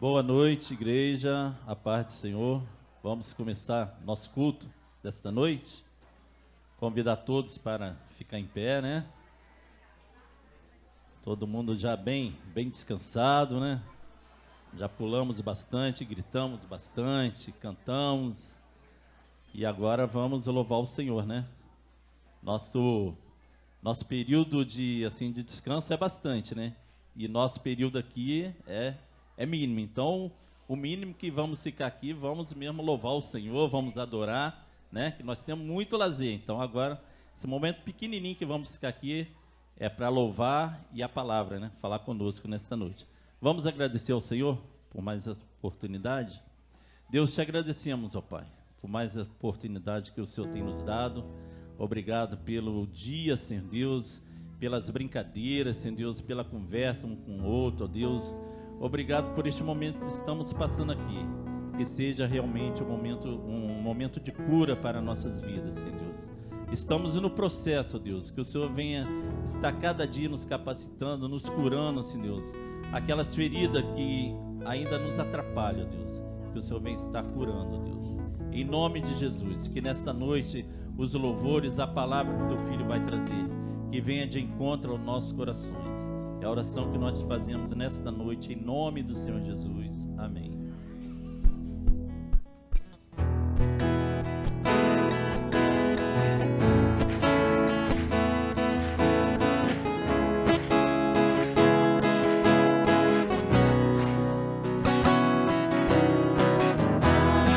Boa noite, igreja, a paz do Senhor. Vamos começar nosso culto desta noite. Convidar todos para ficar em pé, né? Todo mundo já bem descansado, né? Já pulamos bastante, gritamos bastante, cantamos. E agora vamos louvar o Senhor, né? Nosso período de descanso é bastante, né? E nosso período aqui é mínimo. Então, o mínimo que vamos ficar aqui, vamos mesmo louvar o Senhor, vamos adorar, né? Que nós temos muito lazer. Então, agora, esse momento pequenininho que vamos ficar aqui é para louvar e a palavra, né? Falar conosco nesta noite. Vamos agradecer ao Senhor por mais essa oportunidade. Deus, te agradecemos, ó Pai, por mais a oportunidade que o Senhor tem nos dado. Obrigado pelo dia, Senhor Deus, pelas brincadeiras, Senhor Deus, pela conversa um com o outro, ó Deus. Obrigado por este momento que estamos passando aqui. Que seja realmente um momento de cura para nossas vidas, Senhor Deus. Estamos no processo, Deus, que o Senhor venha estar cada dia nos capacitando, nos curando, Senhor Deus. Aquelas feridas que ainda nos atrapalham, Deus, que o Senhor venha estar curando, Deus. Em nome de Jesus, que nesta noite os louvores, a palavra que o teu Filho vai trazer, que venha de encontro aos nossos corações. É a oração que nós fazemos nesta noite, em nome do Senhor Jesus. Amém.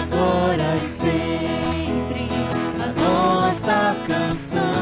Agora e sempre a nossa canção.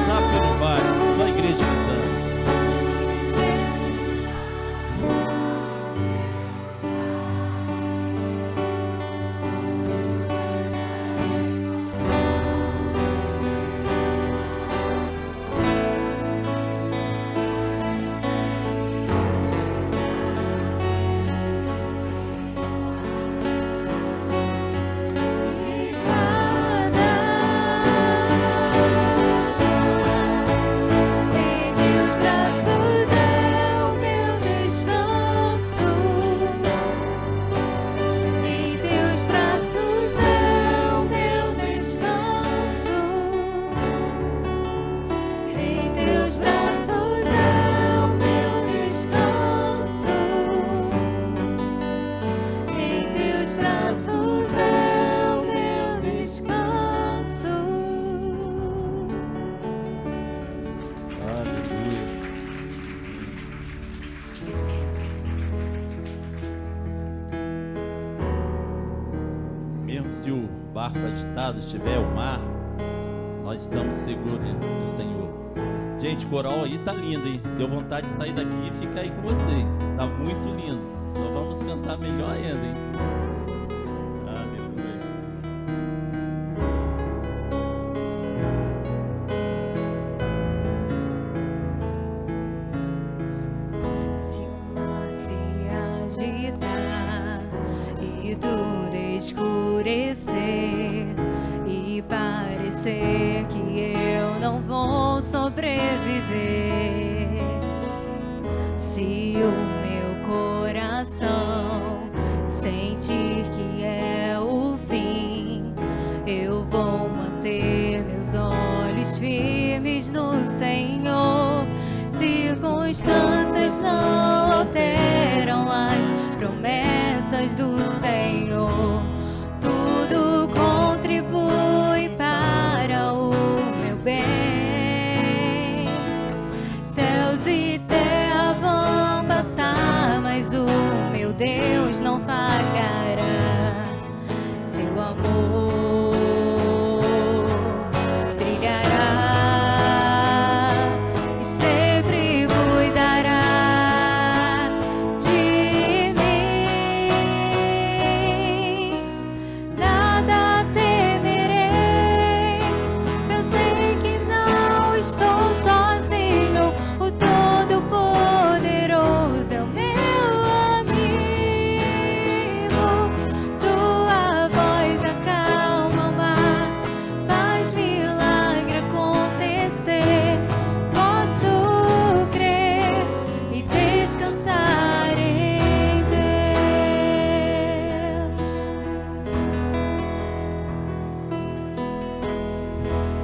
passar pelo vale, só a igreja cantando. Se o barco agitado estiver o mar, nós estamos seguros no Senhor. Gente, coral aí tá lindo, hein? Deu vontade de sair daqui e ficar aí com vocês. Tá muito lindo. Nós vamos cantar melhor ainda, hein? Aleluia. Se o mar se agitar e tudo escurecer e parecer que eu não vou sobreviver, se o meu coração sentir que é o fim, eu vou manter meus olhos firmes no Senhor. Circunstâncias não alteram as promessas do Senhor. Tudo contribui para o meu bem. Céus e terra vão passar, mas o meu Deus não falhará. Seu amor brilhará e sempre cuidará de mim. Nada temerei, eu sei que não estou sozinho. O Todo-Poderoso é o meu amigo. Sua voz acalma o mar, faz milagre acontecer. Posso crer e descansar em Deus.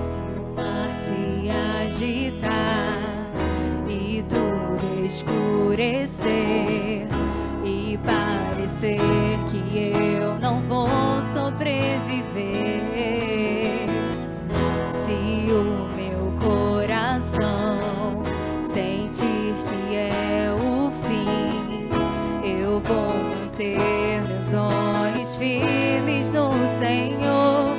Se o mar se agitar e tudo escurecer e parecer que eu não vou sobreviver, se o meu coração sentir que é o fim, eu vou manter meus olhos firmes no Senhor.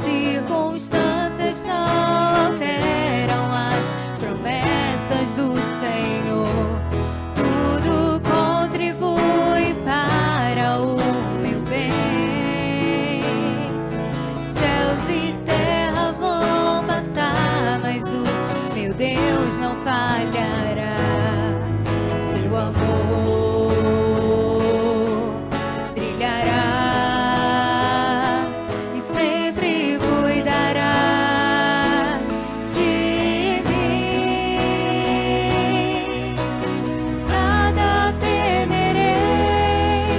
Circunstâncias não alteram as promessas do Senhor. Tudo contribui para o meu bem. Céus e terra vão passar, mas o meu Deus não falhará. Seu amor brilhará e sempre cuidará de mim. Nada temerei,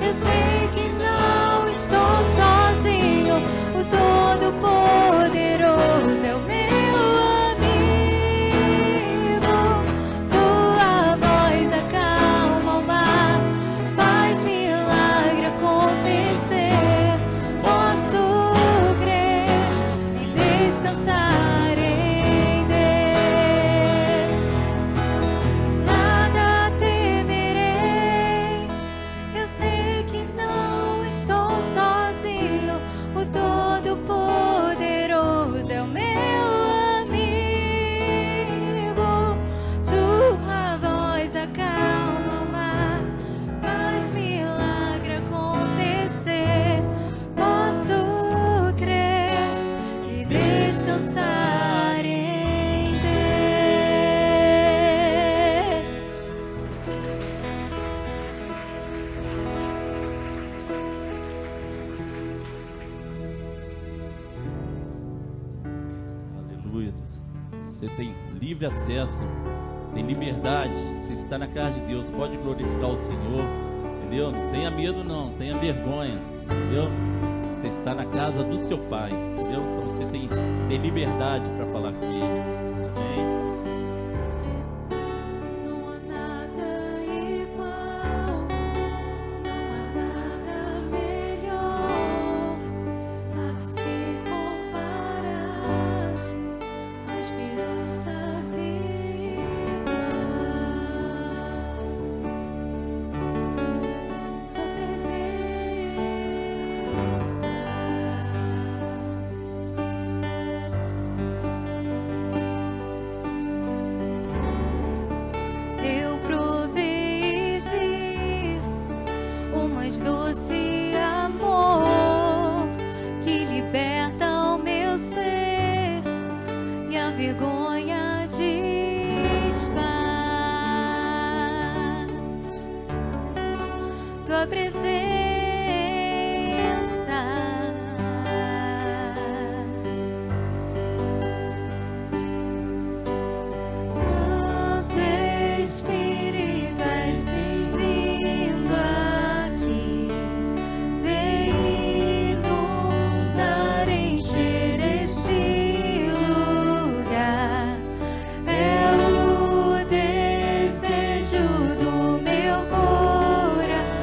eu sei que não estou sozinho. O Todo-Poderoso é o meu amigo. Você tem livre acesso, tem liberdade. Você está na casa de Deus, pode glorificar o Senhor, entendeu? Não tenha medo não, tenha vergonha, entendeu? Você está na casa do seu Pai, entendeu? Então você tem liberdade para falar com Ele. Amém? Não há nada igual, não há nada melhor a que se comparar a esperança viva. Sua presença. Eu provei e vi o mais doce amor que liberta o meu ser e a vergonha desfaz. Tua presença. Santo Espírito, és bem-vindo aqui. Vem inundar, encher esse lugar. É o desejo do meu coração.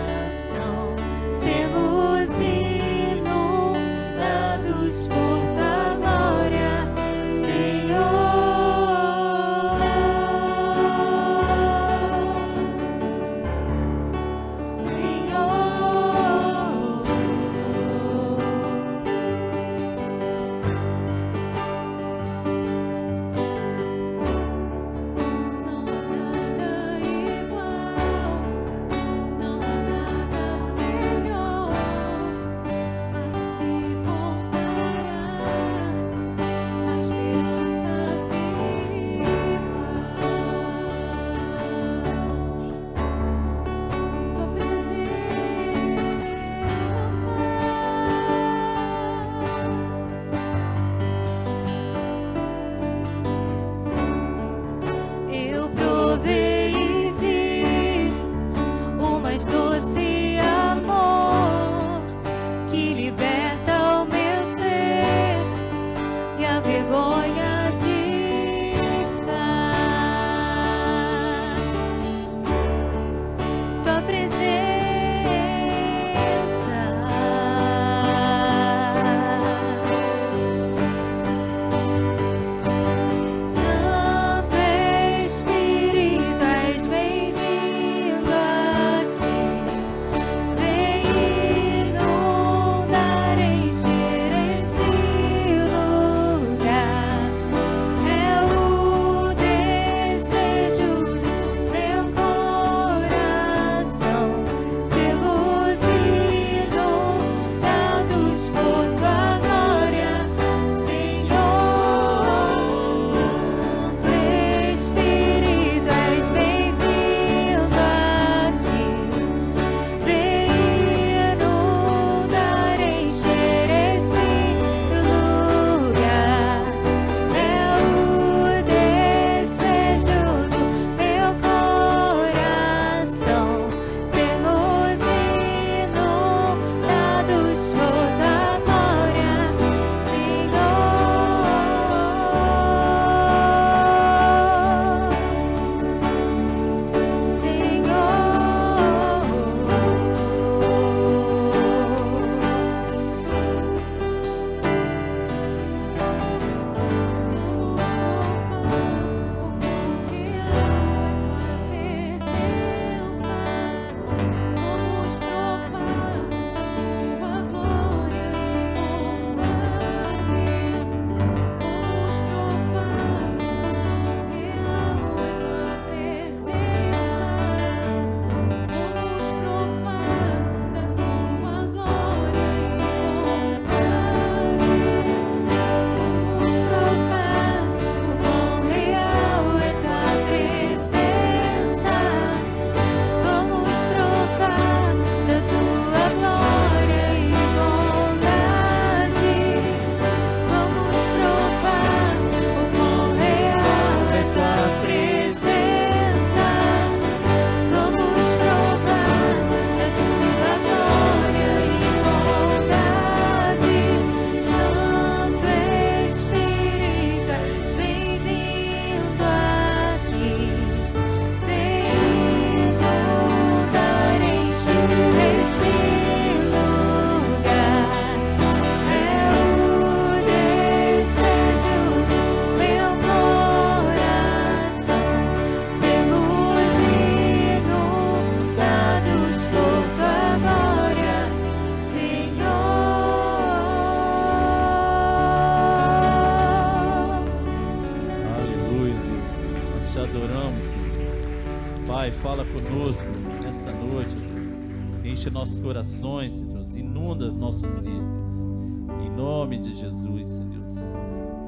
adoramos, Senhor. Pai, fala conosco nesta noite, Deus. Enche nossos corações, Deus. Inunda nossos ser, Deus. Em nome de Jesus, Deus,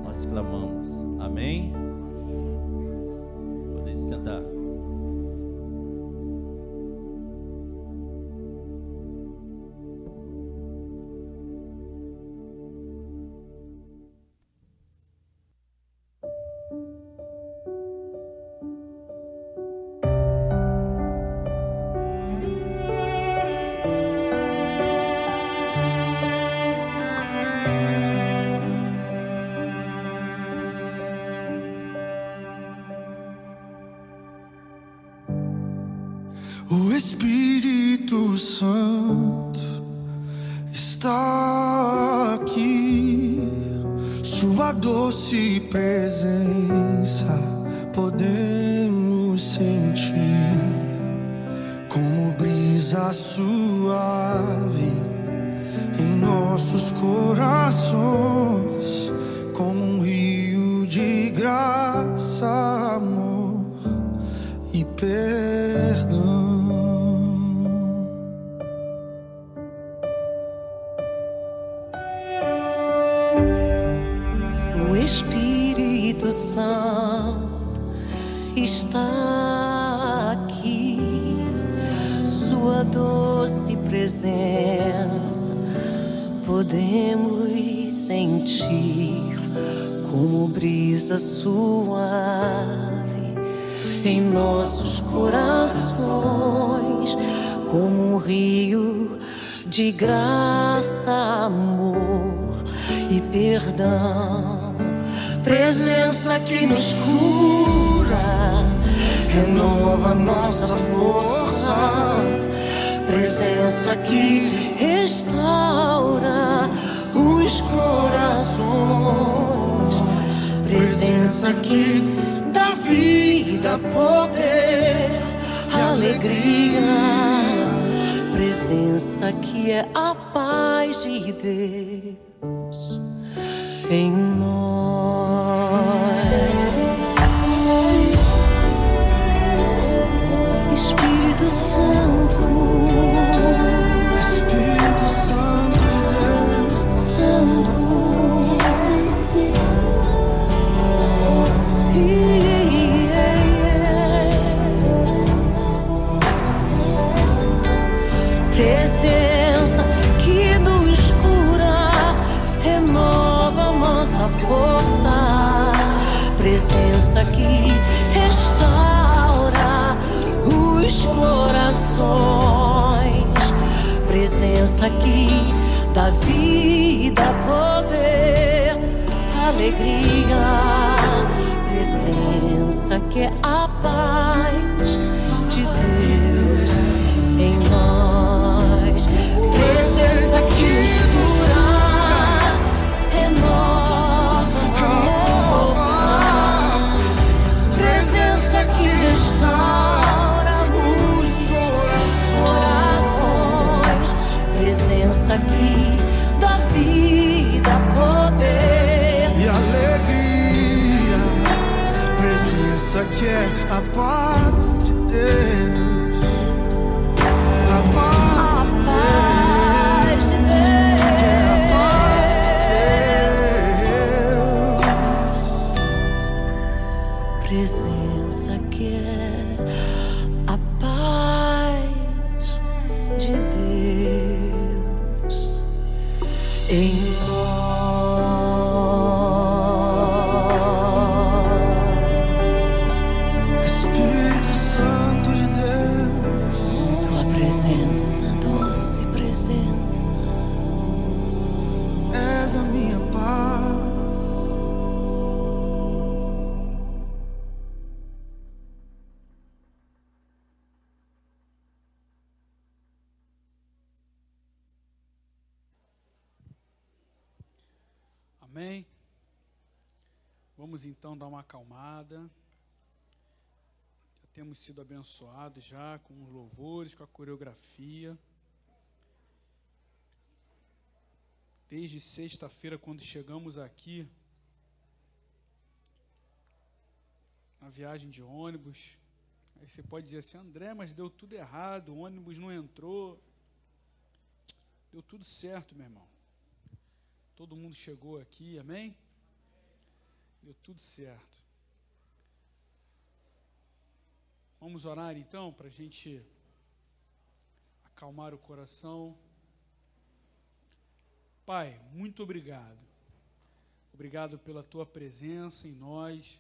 nós clamamos. Amém? Podem sentar. O Espírito Santo está aqui, sua doce presença podemos sentir, como brisa suave em nossos corações, como um rio de graça, amor e perdão. O Espírito Santo está aqui, sua doce presença podemos sentir, como brisa suave em nossos corações, como um rio de graça, amor e perdão. Presença que nos cura, renova nossa força. Presença que restaura os corações. Presença que dá vida, poder, alegria. Presença que é a paz de Deus em nós. Espírito Santo, Espírito Santo de Deus, Santo, presença que nos cura, renova nossa força. Presença que restaura os corações. Presença que dá vida, poder, alegria. Presença que é a paz de Deus em nós. Presença que nos cura, renova. presença que restaura os corações. Presença que dá vida, poder E alegria, presença que é a paz de Deus, a paz de Deus, que é a paz de Deus. presença que é a paz de Deus em nós. Espírito Santo de Deus, Tua presença, doce presença. és a minha paz. Amém? Vamos então dar uma acalmada. Já temos sido abençoados já com os louvores, com a coreografia. Desde sexta-feira, quando chegamos aqui, na viagem de ônibus. Aí você pode dizer assim, André, mas deu tudo errado, o ônibus não entrou. Deu tudo certo, meu irmão. Todo mundo chegou aqui, amém? Deu tudo certo. Vamos orar então, para a gente acalmar o coração. Pai, muito obrigado. Obrigado pela tua presença em nós.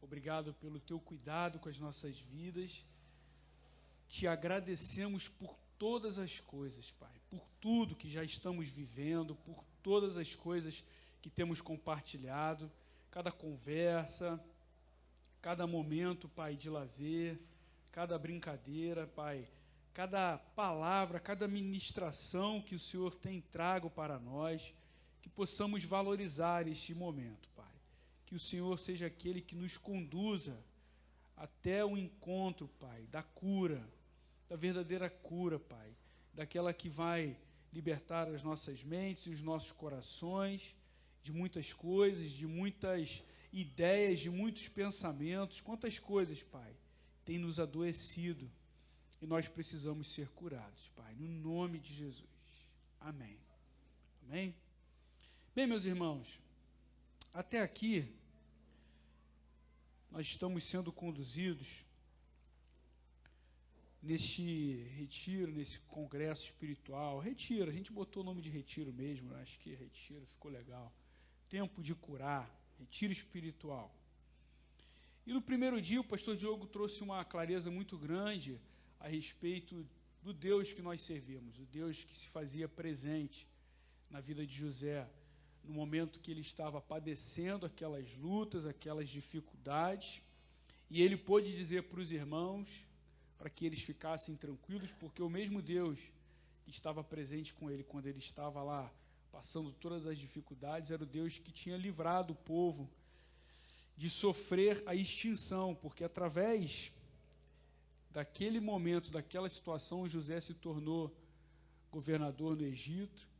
Obrigado pelo teu cuidado com as nossas vidas. Te agradecemos por todas as coisas, Pai, por tudo que já estamos vivendo, por todas as coisas que temos compartilhado, cada conversa, cada momento, Pai, de lazer, cada brincadeira, Pai, cada palavra, cada ministração que o Senhor tem trago para nós, que possamos valorizar este momento, Pai. Que o Senhor seja aquele que nos conduza até o encontro, Pai, da cura, da verdadeira cura, Pai, daquela que vai libertar as nossas mentes e os nossos corações de muitas coisas, de muitas ideias, de muitos pensamentos. Quantas coisas, Pai, tem nos adoecido e nós precisamos ser curados, Pai, no nome de Jesus. Amém. Amém? Bem, meus irmãos, até aqui, nós estamos sendo conduzidos neste retiro, nesse congresso espiritual. Retiro, a gente botou o nome de retiro mesmo, acho que retiro ficou legal. Tempo de curar, retiro espiritual. E no primeiro dia, o pastor Diogo trouxe uma clareza muito grande a respeito do Deus que nós servimos, o Deus que se fazia presente na vida de José, no momento que ele estava padecendo aquelas lutas, aquelas dificuldades, e ele pôde dizer para os irmãos, para que eles ficassem tranquilos, porque o mesmo Deus que estava presente com ele quando ele estava lá, passando todas as dificuldades, era o Deus que tinha livrado o povo de sofrer a extinção, porque através daquele momento, daquela situação, José se tornou governador no Egito,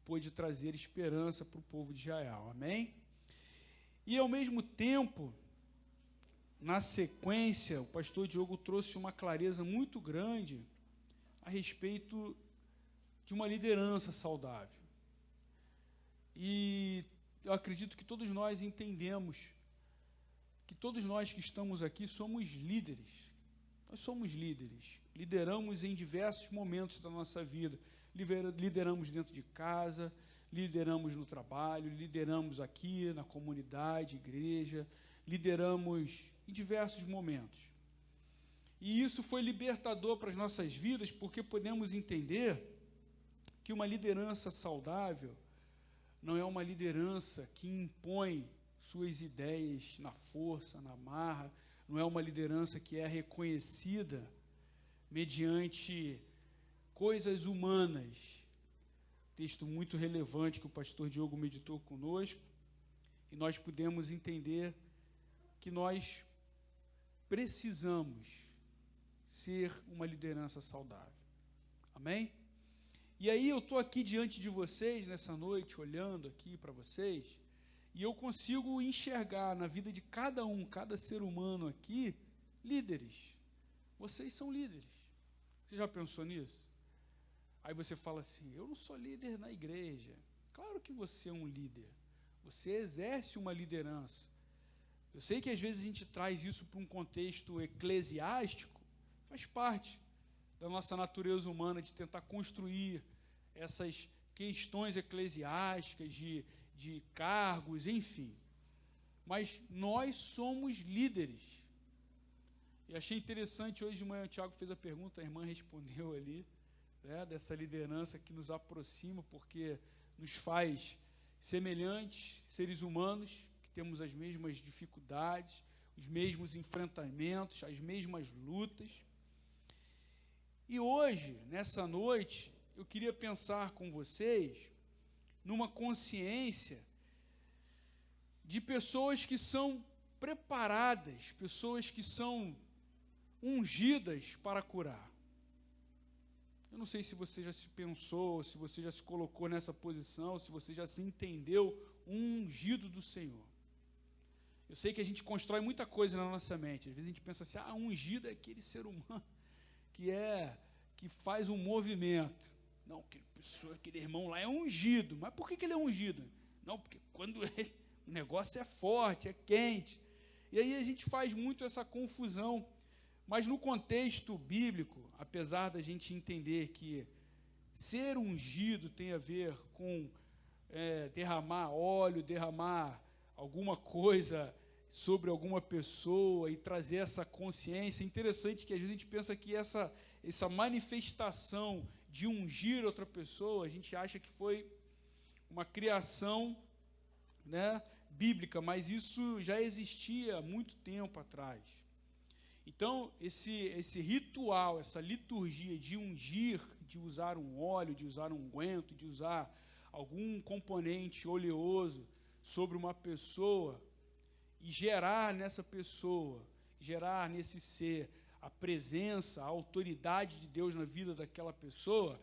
pôde trazer esperança para o povo de Israel, amém? E ao mesmo tempo, na sequência, o pastor Diogo trouxe uma clareza muito grande a respeito de uma liderança saudável. E eu acredito que todos nós entendemos que todos nós que estamos aqui somos líderes. Nós somos líderes, lideramos em diversos momentos da nossa vida. Lideramos dentro de casa, lideramos no trabalho, lideramos aqui na comunidade, igreja, lideramos em diversos momentos. E isso foi libertador para as nossas vidas, porque podemos entender que uma liderança saudável não é uma liderança que impõe suas ideias na força, na marra, não é uma liderança que é reconhecida mediante coisas humanas. Texto muito relevante que o pastor Diogo meditou conosco, e nós pudemos entender que nós precisamos ser uma liderança saudável. Amém? E aí eu estou aqui diante de vocês nessa noite, olhando aqui para vocês, e eu consigo enxergar na vida de cada um, cada ser humano aqui, líderes. Vocês são líderes. Você já pensou nisso? Aí você fala assim, eu não sou líder na igreja. Claro que você é um líder. Você exerce uma liderança. Eu sei que às vezes a gente traz isso para um contexto eclesiástico, faz parte da nossa natureza humana de tentar construir essas questões eclesiásticas, de cargos, enfim. Mas nós somos líderes. E achei interessante, hoje de manhã o Tiago fez a pergunta, a irmã respondeu ali, né, dessa liderança que nos aproxima, porque nos faz semelhantes, seres humanos, que temos as mesmas dificuldades, os mesmos enfrentamentos, as mesmas lutas. E hoje, nessa noite, eu queria pensar com vocês numa consciência de pessoas que são preparadas, pessoas que são ungidas para curar. Eu não sei se você já se pensou, se você já se colocou nessa posição, se você já se entendeu um ungido do Senhor. Eu sei que a gente constrói muita coisa na nossa mente. Às vezes a gente pensa assim, ungido é aquele ser humano que faz um movimento. Não, aquele irmão lá é ungido. Mas por que ele é ungido? Não, porque quando o negócio é forte, é quente. E aí a gente faz muito essa confusão. Mas no contexto bíblico, apesar da gente entender que ser ungido tem a ver com derramar óleo, derramar alguma coisa sobre alguma pessoa e trazer essa consciência, é interessante que às vezes a gente pensa que essa manifestação de ungir outra pessoa, a gente acha que foi uma criação, né, bíblica, mas isso já existia há muito tempo atrás. Então, esse ritual, essa liturgia de ungir, de usar um óleo, de usar um unguento, de usar algum componente oleoso sobre uma pessoa e gerar nessa pessoa, gerar nesse ser a presença, a autoridade de Deus na vida daquela pessoa,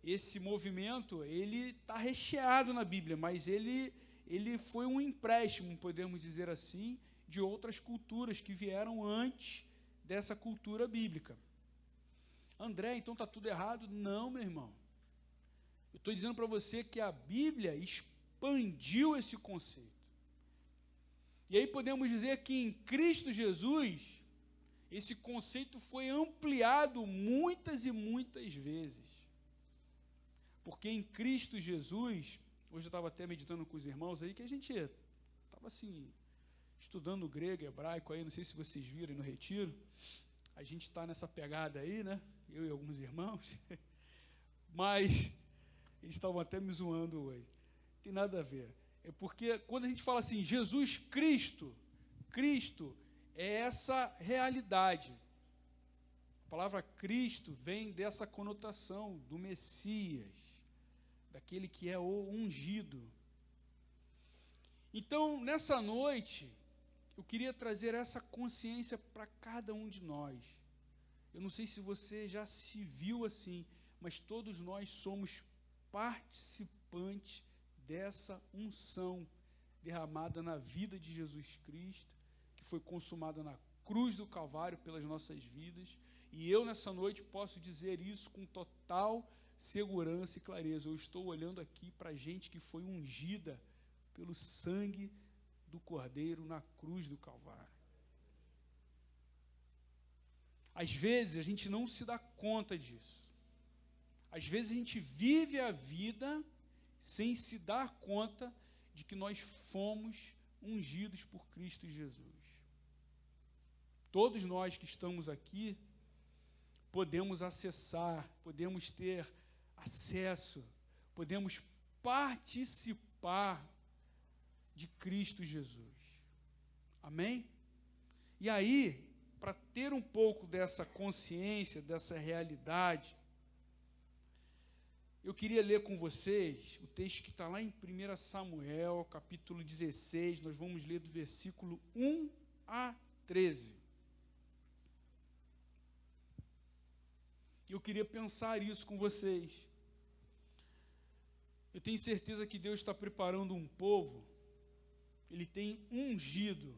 esse movimento, ele está recheado na Bíblia, mas ele foi um empréstimo, podemos dizer assim, de outras culturas que vieram antes dessa cultura bíblica. André, então está tudo errado? Não, meu irmão. Eu estou dizendo para você que a Bíblia expandiu esse conceito. E aí podemos dizer que em Cristo Jesus, esse conceito foi ampliado muitas e muitas vezes. Porque em Cristo Jesus, hoje eu estava até meditando com os irmãos aí, que a gente estava assim, estudando grego, hebraico aí, não sei se vocês viram no retiro, a gente está nessa pegada aí, né, eu e alguns irmãos, mas eles estavam até me zoando hoje, não tem nada a ver, é porque quando a gente fala assim, Jesus Cristo é essa realidade, a palavra Cristo vem dessa conotação do Messias, daquele que é o ungido. Então, nessa noite, eu queria trazer essa consciência para cada um de nós. Eu não sei se você já se viu assim, mas todos nós somos participantes dessa unção derramada na vida de Jesus Cristo, que foi consumada na cruz do Calvário pelas nossas vidas, e eu nessa noite posso dizer isso com total segurança e clareza. Eu estou olhando aqui para gente que foi ungida pelo sangue do Cordeiro na cruz do Calvário. Às vezes a gente não se dá conta disso. Às vezes a gente vive a vida sem se dar conta de que nós fomos ungidos por Cristo Jesus. Todos nós que estamos aqui podemos acessar, podemos ter acesso, podemos participar de Cristo Jesus. Amém? E aí, para ter um pouco dessa consciência, dessa realidade, eu queria ler com vocês o texto que está lá em 1 Samuel, capítulo 16, nós vamos ler do versículo 1 a 13. Eu queria pensar isso com vocês. Eu tenho certeza que Deus está preparando um povo, Ele tem ungido,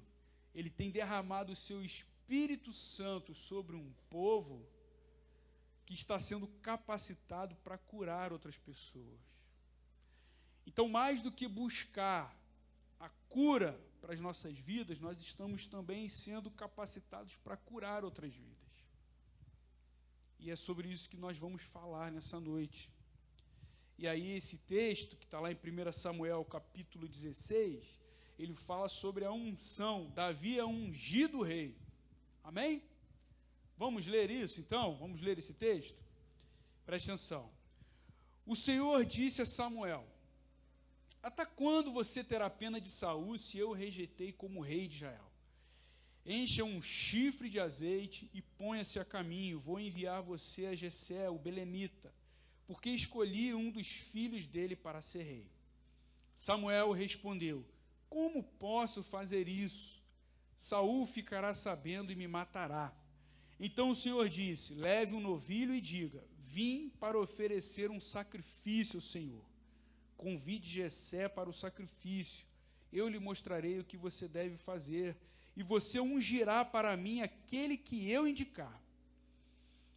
Ele tem derramado o seu Espírito Santo sobre um povo que está sendo capacitado para curar outras pessoas. Então, mais do que buscar a cura para as nossas vidas, nós estamos também sendo capacitados para curar outras vidas. E é sobre isso que nós vamos falar nessa noite. E aí esse texto, que está lá em 1 Samuel, capítulo 16, ele fala sobre a unção. Davi é ungido rei. Amém? Vamos ler isso, então? Vamos ler esse texto? Preste atenção. O Senhor disse a Samuel: até quando você terá pena de Saul, se eu o rejeitei como rei de Israel? Encha um chifre de azeite e ponha-se a caminho. Vou enviar você a Jessé, o belemita, porque escolhi um dos filhos dele para ser rei. Samuel respondeu: como posso fazer isso? Saul ficará sabendo e me matará. Então o Senhor disse: leve um novilho e diga: vim para oferecer um sacrifício ao Senhor. Convide Jessé para o sacrifício. eu lhe mostrarei o que você deve fazer, e você ungirá para mim aquele que eu indicar.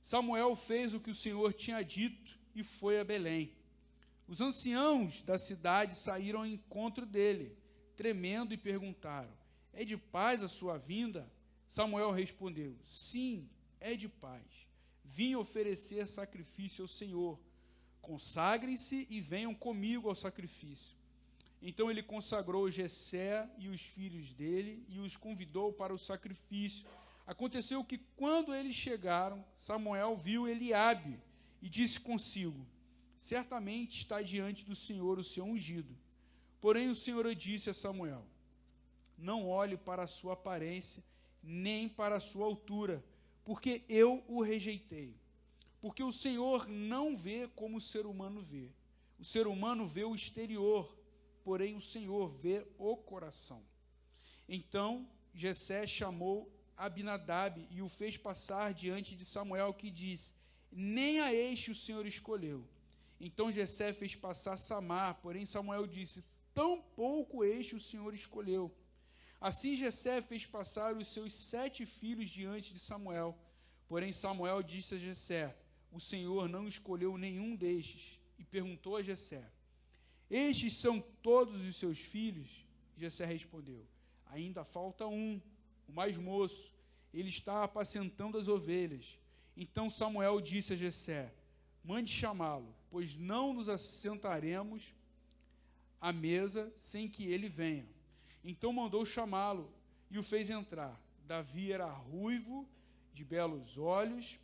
Samuel fez o que o Senhor tinha dito e foi a Belém. Os anciãos da cidade saíram ao encontro dele, tremendo, e perguntaram: é de paz a sua vinda? Samuel respondeu: sim, é de paz. Vim oferecer sacrifício ao Senhor. Consagrem-se e venham comigo ao sacrifício. Então ele consagrou Jessé e os filhos dele e os convidou para o sacrifício. Aconteceu que, quando eles chegaram, Samuel viu Eliabe e disse consigo: certamente está diante do Senhor o seu ungido. Porém o Senhor disse a Samuel: não olhe para a sua aparência, nem para a sua altura, porque eu o rejeitei. Porque o Senhor não vê como o ser humano vê. O ser humano vê o exterior, porém o Senhor vê o coração. Então Jessé chamou Abinadab e o fez passar diante de Samuel, que disse: nem a este o Senhor escolheu. Então Jessé fez passar Samar, porém Samuel disse: tampouco este o Senhor escolheu. Assim Jessé fez passar os seus 7 filhos diante de Samuel. Porém Samuel disse a Jessé: o Senhor não escolheu nenhum destes. E perguntou a Jessé: estes são todos os seus filhos? Jessé respondeu: ainda falta um, o mais moço. Ele está apacentando as ovelhas. Então Samuel disse a Jessé: mande chamá-lo, pois não nos assentaremos à mesa sem que ele venha. Então mandou chamá-lo e o fez entrar. Davi era ruivo, de belos olhos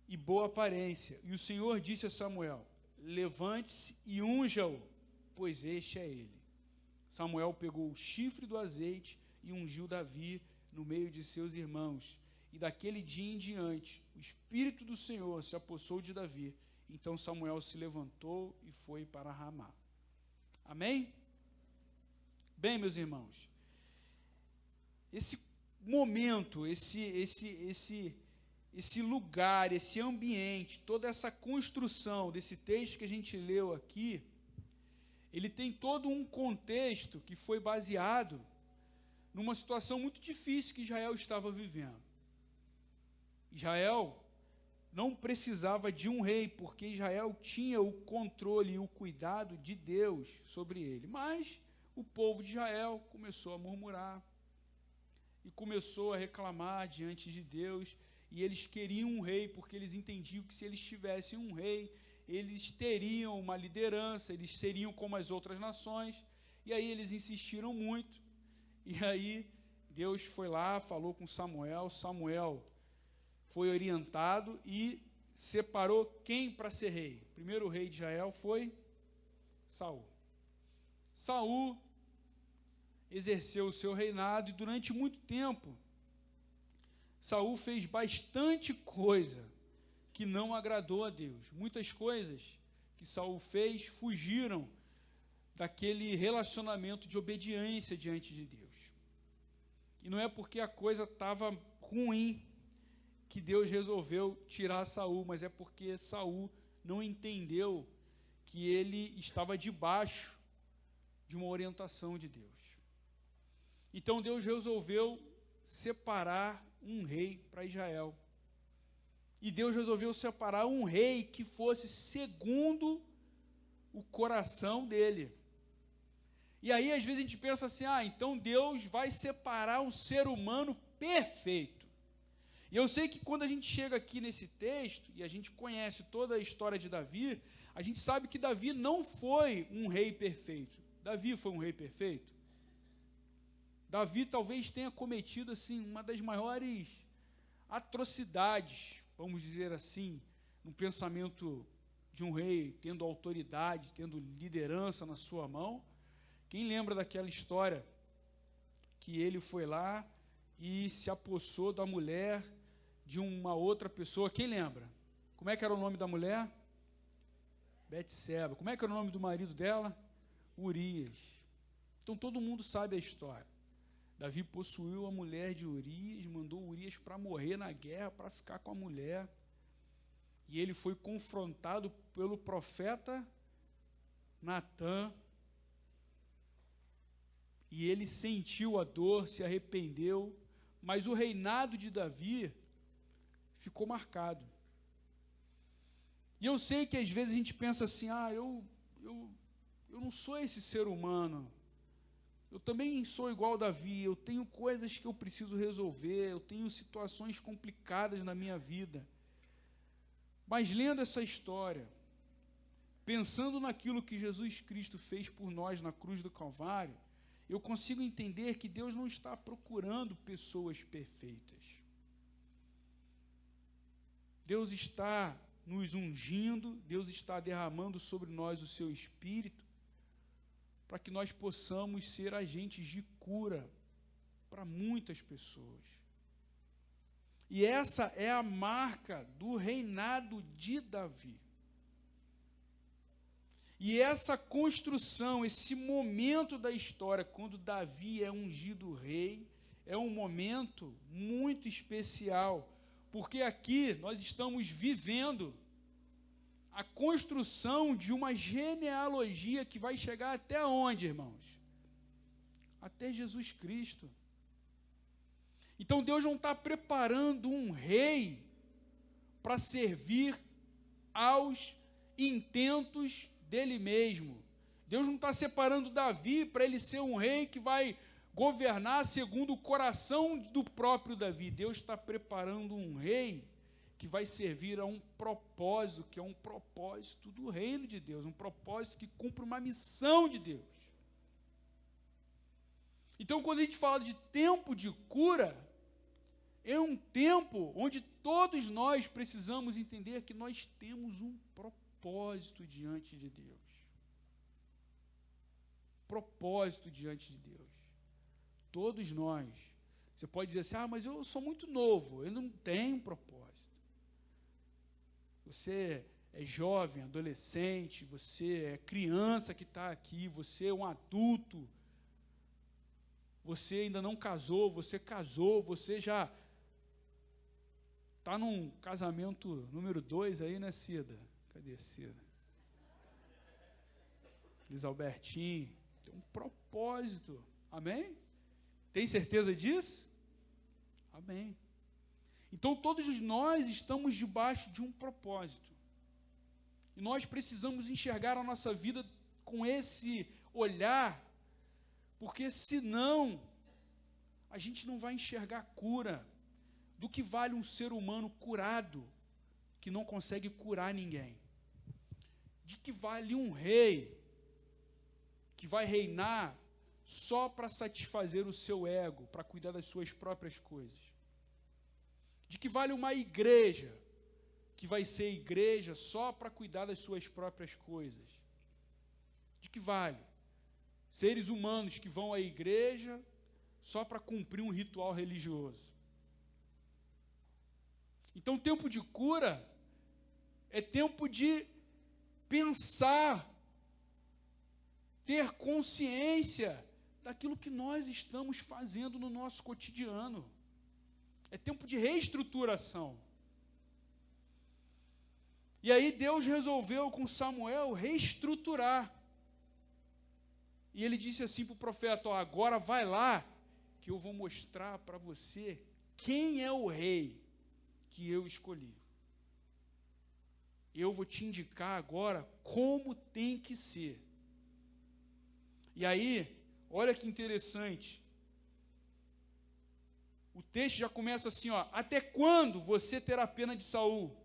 e boa aparência. E o Senhor disse a Samuel: levante-se e unja-o, pois este é ele. Samuel pegou o chifre do azeite e ungiu Davi no meio de seus irmãos. E daquele dia em diante, o Espírito do Senhor se apossou de Davi. Então Samuel se levantou e foi para Ramá. Amém? Bem, meus irmãos, esse momento, esse lugar, esse ambiente, toda essa construção desse texto que a gente leu aqui, ele tem todo um contexto que foi baseado numa situação muito difícil que Israel estava vivendo. Israel não precisava de um rei, porque Israel tinha o controle e o cuidado de Deus sobre ele. Mas o povo de Israel começou a murmurar e começou a reclamar diante de Deus, e eles queriam um rei, porque eles entendiam que se eles tivessem um rei, eles teriam uma liderança, eles seriam como as outras nações. E aí eles insistiram muito, e aí Deus foi lá, falou com Samuel. Samuel foi orientado e separou quem para ser rei. O primeiro rei de Israel foi Saul. Saul exerceu o seu reinado, e durante muito tempo Saul fez bastante coisa que não agradou a Deus. Muitas coisas que Saul fez fugiram daquele relacionamento de obediência diante de Deus. E não é porque a coisa estava ruim que Deus resolveu tirar Saul, mas é porque Saul não entendeu que ele estava debaixo de uma orientação de Deus. Então Deus resolveu separar um rei para Israel. E Deus resolveu separar um rei que fosse segundo o coração dele. E aí às vezes a gente pensa assim: então Deus vai separar um ser humano perfeito. E eu sei que quando a gente chega aqui nesse texto, e a gente conhece toda a história de Davi, a gente sabe que Davi não foi um rei perfeito. Davi foi um rei perfeito? Davi talvez tenha cometido assim uma das maiores atrocidades, vamos dizer assim, no pensamento de um rei, tendo autoridade, tendo liderança na sua mão. Quem lembra daquela história que ele foi lá e se apossou da mulher de uma outra pessoa? Quem lembra? Como é que era o nome da mulher? Betseba. Como é que era o nome do marido dela? Urias. Então todo mundo sabe a história. Davi possuiu a mulher de Urias, mandou Urias para morrer na guerra, para ficar com a mulher. E ele foi confrontado pelo profeta Natã. e ele sentiu a dor, se arrependeu, mas o reinado de Davi ficou marcado. E eu sei que às vezes a gente pensa assim, eu não sou esse ser humano, eu também sou igual a Davi, eu tenho coisas que eu preciso resolver, eu tenho situações complicadas na minha vida. Mas lendo essa história, pensando naquilo que Jesus Cristo fez por nós na cruz do Calvário, eu consigo entender que Deus não está procurando pessoas perfeitas. Deus está nos ungindo, Deus está derramando sobre nós o seu Espírito, para que nós possamos ser agentes de cura para muitas pessoas. E essa é a marca do reinado de Davi. E essa construção, esse momento da história, quando Davi é ungido rei, é um momento muito especial, porque aqui nós estamos vivendo a construção de uma genealogia que vai chegar até onde, irmãos? Até Jesus Cristo. Então Deus não está preparando um rei para servir aos intentos dele mesmo. Deus não está separando Davi para ele ser um rei que vai governar segundo o coração do próprio Davi. Deus está preparando um rei que vai servir a um propósito, que é um propósito do reino de Deus, um propósito que cumpre uma missão de Deus. Então, quando a gente fala de tempo de cura, é um tempo onde todos nós precisamos entender que nós temos um propósito diante de Deus. Propósito diante de Deus. Todos nós. Você pode dizer assim, mas eu sou muito novo, eu não tenho propósito. Você é jovem, adolescente, você é criança que está aqui, você é um adulto, você ainda não casou, você já está num casamento número 2 aí, né, Cida? Cadê a Cida? Luiz Albertinho, tem um propósito, amém? Tem certeza disso? Amém. Então todos nós estamos debaixo de um propósito, e nós precisamos enxergar a nossa vida com esse olhar, porque senão a gente não vai enxergar cura. Do que vale um ser humano curado que não consegue curar ninguém? De que vale um rei que vai reinar só para satisfazer o seu ego, para cuidar das suas próprias coisas? De que vale uma igreja que vai ser igreja só para cuidar das suas próprias coisas? De que vale seres humanos que vão à igreja só para cumprir um ritual religioso? Então, tempo de cura é tempo de pensar, ter consciência daquilo que nós estamos fazendo no nosso cotidiano. É tempo de reestruturação. E aí Deus resolveu com Samuel reestruturar. E ele disse assim para o profeta, agora vai lá, que eu vou mostrar para você quem é o rei que eu escolhi. Eu vou te indicar agora como tem que ser. E aí, olha que interessante. O texto já começa assim, até quando você terá pena de Saul?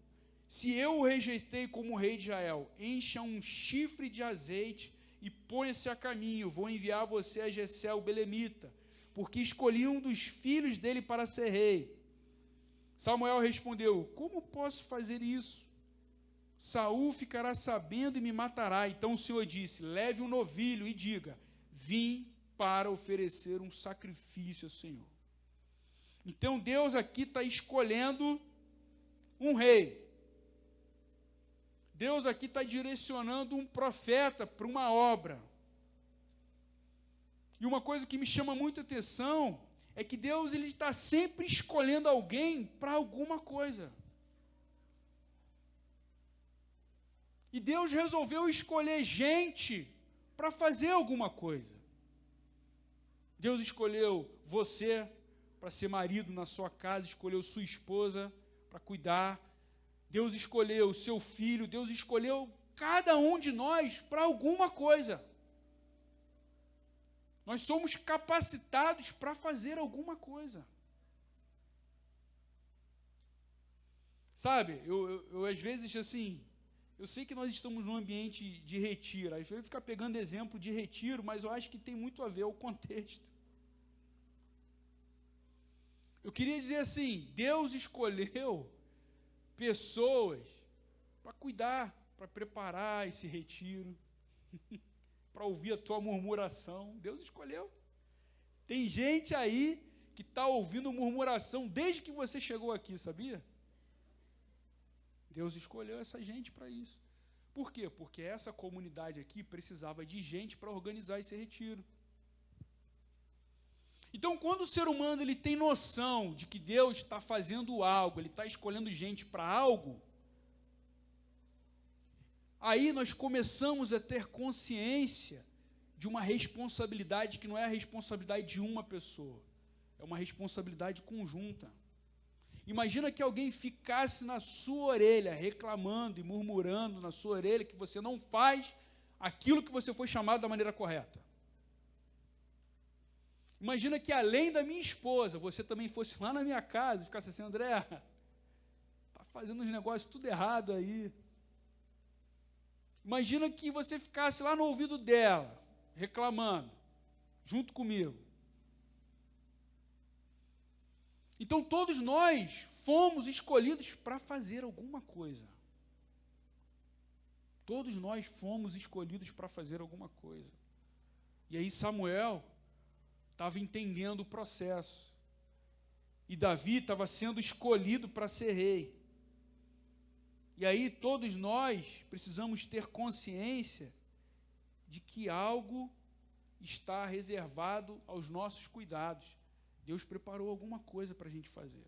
Se eu o rejeitei como rei de Israel, encha um chifre de azeite e ponha-se a caminho. Vou enviar você a Jessé, o belemita, porque escolhi um dos filhos dele para ser rei. Samuel respondeu, como posso fazer isso? Saul ficará sabendo e me matará. Então o Senhor disse, leve um novilho e diga, vim para oferecer um sacrifício ao Senhor. Então Deus aqui está escolhendo um rei. Deus aqui está direcionando um profeta para uma obra. E uma coisa que me chama muita atenção é que Deus ele está sempre escolhendo alguém para alguma coisa. E Deus resolveu escolher gente para fazer alguma coisa. Deus escolheu você para ser marido na sua casa, escolheu sua esposa para cuidar. Deus escolheu o seu filho, Deus escolheu cada um de nós para alguma coisa. Nós somos capacitados para fazer alguma coisa. Sabe, eu às vezes, assim, eu sei que nós estamos num ambiente de retiro, às vezes ficar pegando exemplo de retiro, mas eu acho que tem muito a ver o contexto. Eu queria dizer assim, Deus escolheu pessoas para cuidar, para preparar esse retiro, para ouvir a tua murmuração. Deus escolheu. Tem gente aí que está ouvindo murmuração desde que você chegou aqui, sabia? Deus escolheu essa gente para isso. Por quê? Porque essa comunidade aqui precisava de gente para organizar esse retiro. Então, quando o ser humano ele tem noção de que Deus está fazendo algo, ele está escolhendo gente para algo, aí nós começamos a ter consciência de uma responsabilidade que não é a responsabilidade de uma pessoa, é uma responsabilidade conjunta. Imagina que alguém ficasse na sua orelha, reclamando e murmurando na sua orelha que você não faz aquilo que você foi chamado da maneira correta. Imagina que além da minha esposa, você também fosse lá na minha casa e ficasse assim, André, está fazendo uns negócios tudo errado aí. Imagina que você ficasse lá no ouvido dela, reclamando, junto comigo. Então todos nós fomos escolhidos para fazer alguma coisa. Todos nós fomos escolhidos para fazer alguma coisa. E aí Samuel estava entendendo o processo. E Davi estava sendo escolhido para ser rei. E aí todos nós precisamos ter consciência de que algo está reservado aos nossos cuidados. Deus preparou alguma coisa para a gente fazer.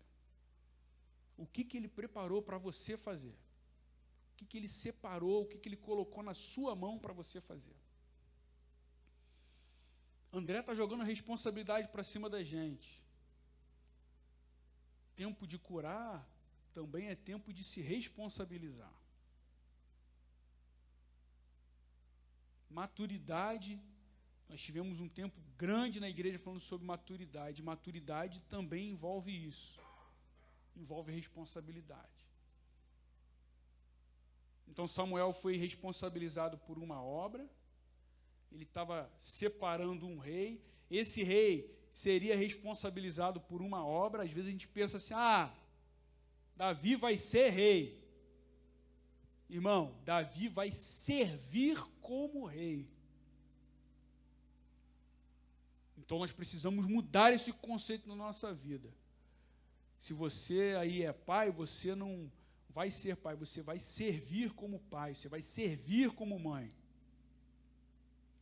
O que Ele preparou para você fazer? O que Ele separou, o que Ele colocou na sua mão para você fazer? André está jogando a responsabilidade para cima da gente. Tempo de curar também é tempo de se responsabilizar. Maturidade, nós tivemos um tempo grande na igreja falando sobre maturidade. Maturidade também envolve isso. Envolve responsabilidade. Então Samuel foi responsabilizado por uma obra. Ele estava separando um rei. Esse rei seria responsabilizado por uma obra. Às vezes a gente pensa assim, Davi vai ser rei. Irmão, Davi vai servir como rei. Então nós precisamos mudar esse conceito na nossa vida. Se você aí é pai, você não vai ser pai, você vai servir como pai, você vai servir como mãe.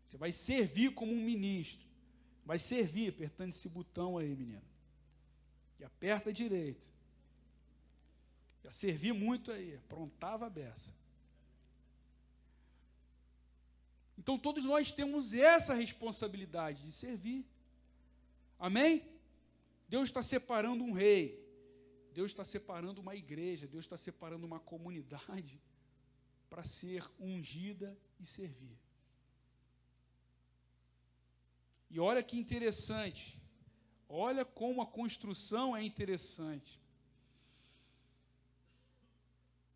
Você vai servir como um ministro. Vai servir, apertando esse botão aí, menino. E aperta direito. Já servi muito aí, aprontava a beça. Então todos nós temos essa responsabilidade de servir. Amém? Deus está separando um rei. Deus está separando uma igreja. Deus está separando uma comunidade para ser ungida e servir. E olha que interessante. Olha como a construção é interessante.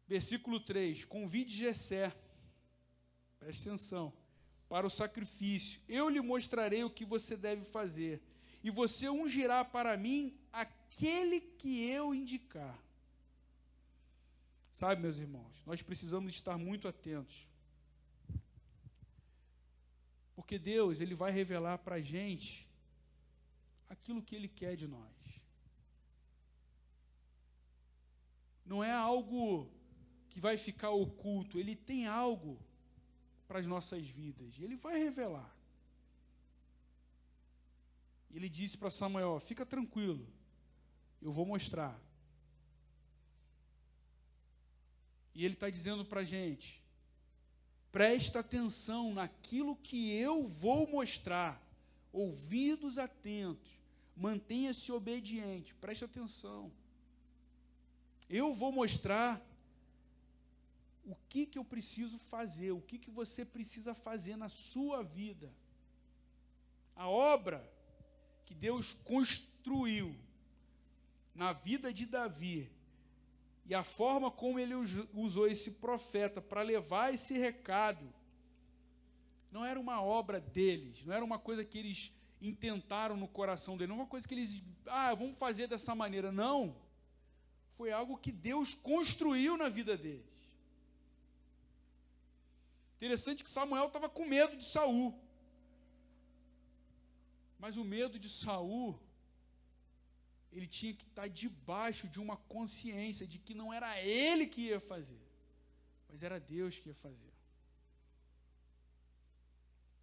Versículo 3. Convide Jessé, preste atenção, para o sacrifício. Eu lhe mostrarei o que você deve fazer. E você ungirá para mim aquele que eu indicar. Sabe, meus irmãos, nós precisamos estar muito atentos. Porque Deus, Ele vai revelar para a gente aquilo que Ele quer de nós. Não é algo que vai ficar oculto, Ele tem algo para as nossas vidas, e Ele vai revelar. Ele disse para Samuel, fica tranquilo, eu vou mostrar. E Ele está dizendo para a gente, presta atenção naquilo que eu vou mostrar. ouvidos atentos, mantenha-se obediente, preste atenção. Eu vou mostrar o que eu preciso fazer, o que você precisa fazer na sua vida. A obra que Deus construiu na vida de Davi e a forma como ele usou esse profeta para levar esse recado, não era uma obra deles, não era uma coisa que eles intentaram no coração deles, não era uma coisa que eles, vamos fazer dessa maneira, não. Foi algo que Deus construiu na vida deles. Interessante que Samuel estava com medo de Saul. Mas o medo de Saul, ele tinha que estar debaixo de uma consciência de que não era ele que ia fazer, mas era Deus que ia fazer.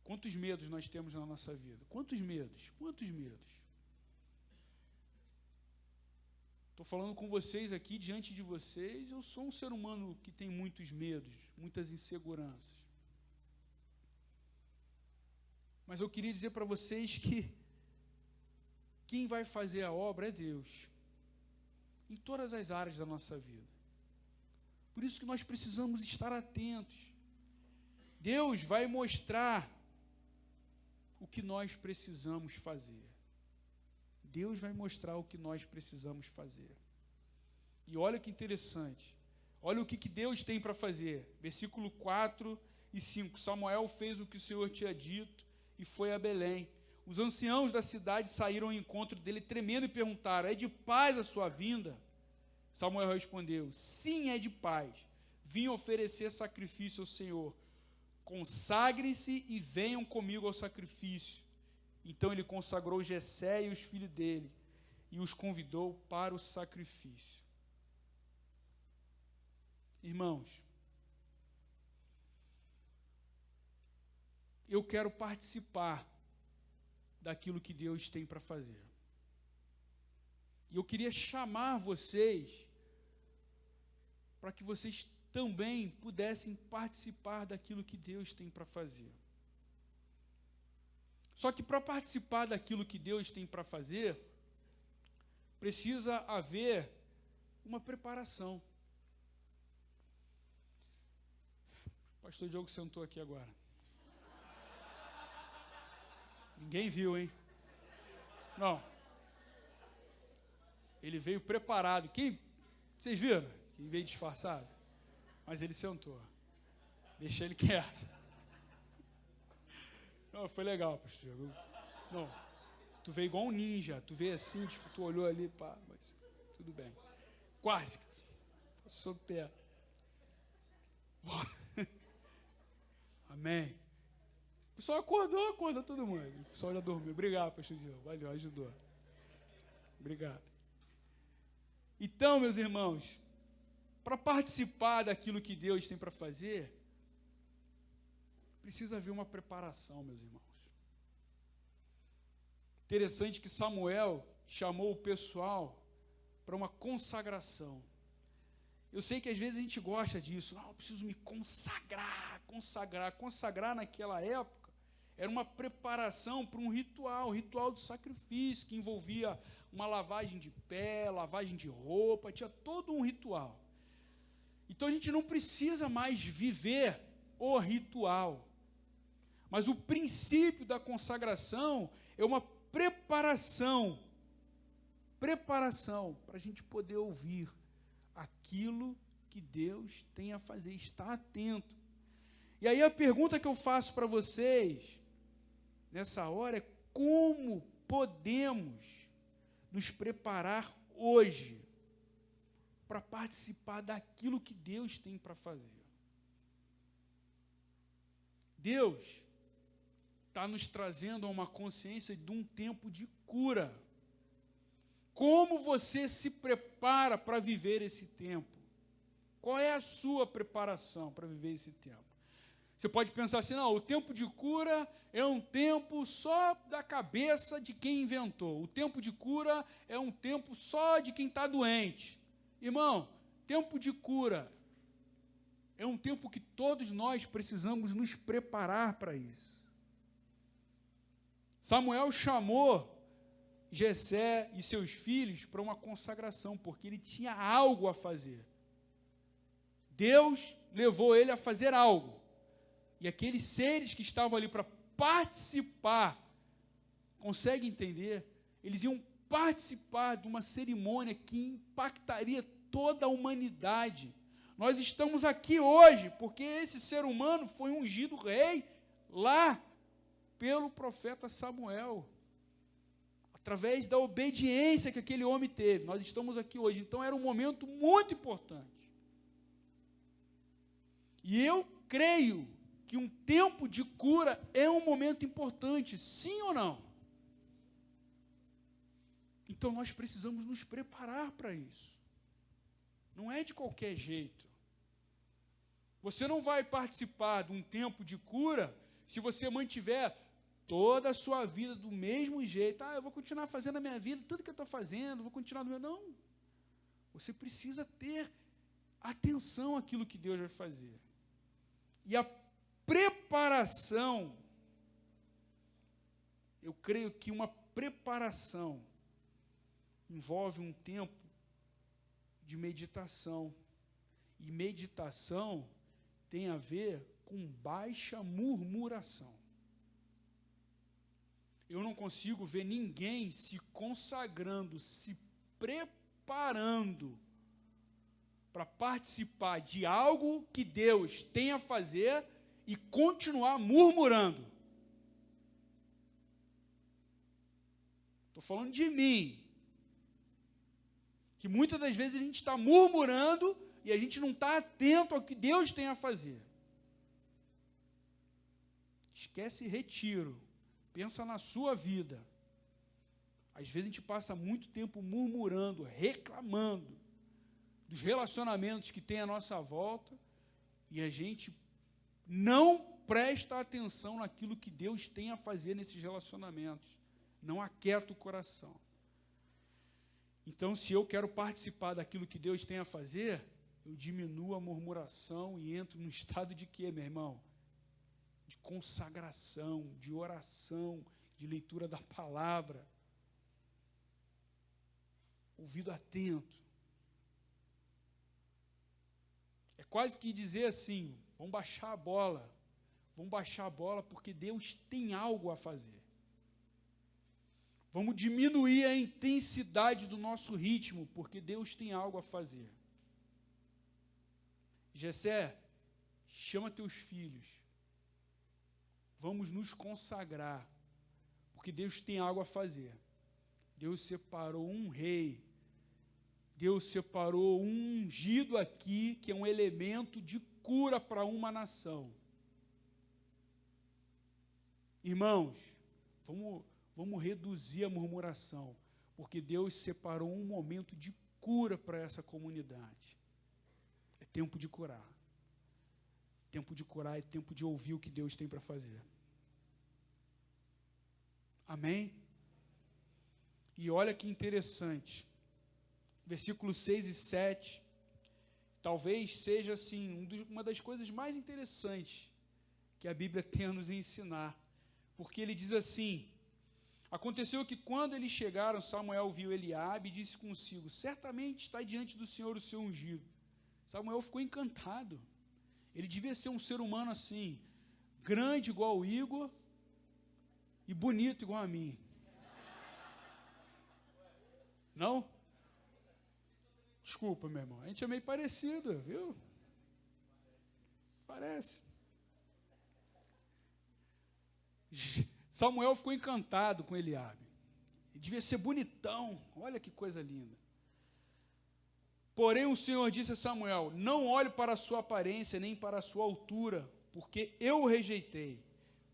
Quantos medos nós temos na nossa vida? Quantos medos? Quantos medos? Estou falando com vocês aqui, diante de vocês, eu sou um ser humano que tem muitos medos, muitas inseguranças. Mas eu queria dizer para vocês que quem vai fazer a obra é Deus, em todas as áreas da nossa vida. Por isso que nós precisamos estar atentos. Deus vai mostrar o que nós precisamos fazer. Deus vai mostrar o que nós precisamos fazer. E olha que interessante. Olha o que Deus tem para fazer. Versículo 4 e 5. Samuel fez o que o Senhor tinha dito e foi a Belém. Os anciãos da cidade saíram ao encontro dele tremendo e perguntaram: é de paz a sua vinda? Samuel respondeu: sim, é de paz. Vim oferecer sacrifício ao Senhor. Consagrem-se e venham comigo ao sacrifício. Então ele consagrou Jessé e os filhos dele e os convidou para o sacrifício. Irmãos, eu quero participar daquilo que Deus tem para fazer. E eu queria chamar vocês para que vocês também pudessem participar daquilo que Deus tem para fazer. Só que para participar daquilo que Deus tem para fazer, precisa haver uma preparação. O pastor Diogo sentou aqui agora. Ninguém viu, hein? Não. Ele veio preparado. Vocês viram? Quem veio disfarçado? Mas ele sentou. Deixa ele quieto. Não, foi legal, pastor. Não. Tu veio igual um ninja. Tu veio assim, tu olhou ali, pá, mas tudo bem. Quase que passou perto. Amém. O pessoal acordou todo mundo. O pessoal já dormiu. Obrigado, pastor Diogo. Valeu, ajudou. Obrigado. Então, meus irmãos, para participar daquilo que Deus tem para fazer, precisa haver uma preparação, meus irmãos. Interessante que Samuel chamou o pessoal para uma consagração. Eu sei que às vezes a gente gosta disso. Não, eu preciso me consagrar. Consagrar naquela época era uma preparação para um ritual, o ritual do sacrifício, que envolvia uma lavagem de pé, lavagem de roupa, tinha todo um ritual. Então a gente não precisa mais viver o ritual. Mas o princípio da consagração é uma preparação para a gente poder ouvir aquilo que Deus tem a fazer, estar atento. E aí a pergunta que eu faço para vocês nessa hora é: como podemos nos preparar hoje para participar daquilo que Deus tem para fazer? Deus está nos trazendo a uma consciência de um tempo de cura. Como você se prepara para viver esse tempo? Qual é a sua preparação para viver esse tempo? Você pode pensar assim: não, o tempo de cura é um tempo só da cabeça de quem inventou. O tempo de cura é um tempo só de quem está doente. Irmão, tempo de cura é um tempo que todos nós precisamos nos preparar para isso. Samuel chamou Jessé e seus filhos para uma consagração, porque ele tinha algo a fazer. Deus levou ele a fazer algo. E aqueles seres que estavam ali para participar, consegue entender? Eles iam participar de uma cerimônia que impactaria toda a humanidade. Nós estamos aqui hoje porque esse ser humano foi ungido rei lá pelo profeta Samuel, através da obediência que aquele homem teve. Nós estamos aqui hoje, então era um momento muito importante. E eu creio que um tempo de cura é um momento importante, sim ou não? Então nós precisamos nos preparar para isso. Não é de qualquer jeito. Você não vai participar de um tempo de cura se você mantiver toda a sua vida do mesmo jeito. Eu vou continuar fazendo a minha vida, tudo que eu estou fazendo, vou continuar do meu... Não. Você precisa ter atenção àquilo que Deus vai fazer. E a preparação, eu creio que uma preparação envolve um tempo de meditação. E meditação tem a ver com baixa murmuração. Eu não consigo ver ninguém se consagrando, se preparando para participar de algo que Deus tem a fazer e continuar murmurando. Estou falando de mim. Que muitas das vezes a gente está murmurando e a gente não está atento ao que Deus tem a fazer. Esquece retiro. Pensa na sua vida. Às vezes a gente passa muito tempo murmurando, reclamando dos relacionamentos que tem à nossa volta e a gente não presta atenção naquilo que Deus tem a fazer nesses relacionamentos. Não aquieta o coração. Então, se eu quero participar daquilo que Deus tem a fazer, eu diminuo a murmuração e entro num estado de quê, meu irmão? De consagração, de oração, de leitura da palavra. Ouvido atento. É quase que dizer assim, vamos baixar a bola. Vamos baixar a bola porque Deus tem algo a fazer. Vamos diminuir a intensidade do nosso ritmo, porque Deus tem algo a fazer. Jessé, chama teus filhos. Vamos nos consagrar, porque Deus tem algo a fazer. Deus separou um rei. Deus separou um ungido aqui, que é um elemento de cura para uma nação. Irmãos, vamos reduzir a murmuração, porque Deus separou um momento de cura para essa comunidade. É tempo de curar. Tempo de curar é tempo de ouvir o que Deus tem para fazer. Amém? E olha que interessante. Versículos 6 e 7, talvez seja assim, uma das coisas mais interessantes que a Bíblia tem a nos ensinar. Porque ele diz assim: aconteceu que quando eles chegaram, Samuel viu Eliabe e disse consigo: certamente está diante do Senhor o seu ungido. Samuel ficou encantado. Ele devia ser um ser humano assim, grande igual o Igor e bonito igual a mim. Não? Desculpa, meu irmão, a gente é meio parecido, viu? Parece. Samuel ficou encantado com Eliabe. Ele devia ser bonitão, olha que coisa linda. Porém o Senhor disse a Samuel: não olhe para a sua aparência, nem para a sua altura, porque eu o rejeitei.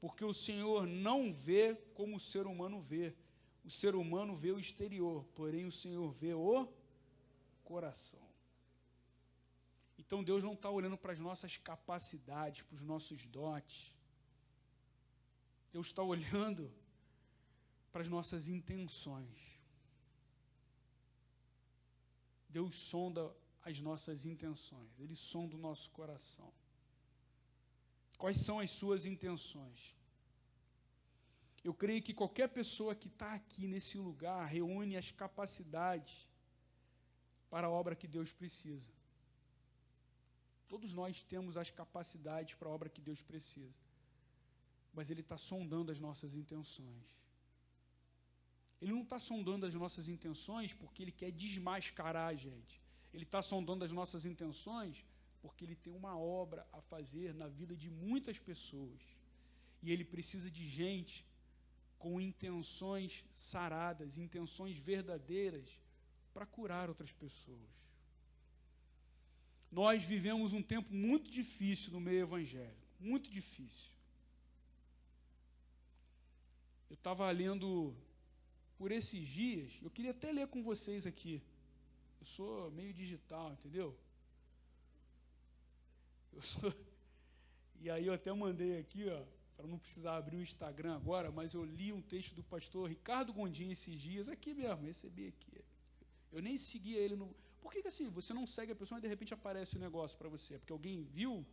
Porque o Senhor não vê como o ser humano vê. O ser humano vê o exterior, porém o Senhor vê o coração. Então Deus não está olhando para as nossas capacidades, para os nossos dotes. Deus está olhando para as nossas intenções. Deus sonda as nossas intenções. Ele sonda o nosso coração. Quais são as suas intenções? Eu creio que qualquer pessoa que está aqui nesse lugar reúne as capacidades para a obra que Deus precisa. Todos nós temos as capacidades para a obra que Deus precisa. Mas Ele está sondando as nossas intenções. Ele não está sondando as nossas intenções porque Ele quer desmascarar a gente. Ele está sondando as nossas intenções porque Ele tem uma obra a fazer na vida de muitas pessoas. E Ele precisa de gente com intenções saradas, intenções verdadeiras para curar outras pessoas. Nós vivemos um tempo muito difícil no meio evangélico, muito difícil. Eu estava lendo por esses dias, eu queria até ler com vocês aqui. Eu sou meio digital, entendeu? E aí eu até mandei aqui, ó, para não precisar abrir o Instagram agora, mas eu li um texto do pastor Ricardo Gondim esses dias, aqui mesmo, recebi aqui. Eu nem seguia ele no... Por que assim, você não segue a pessoa e de repente aparece o negócio para você? Porque alguém viu?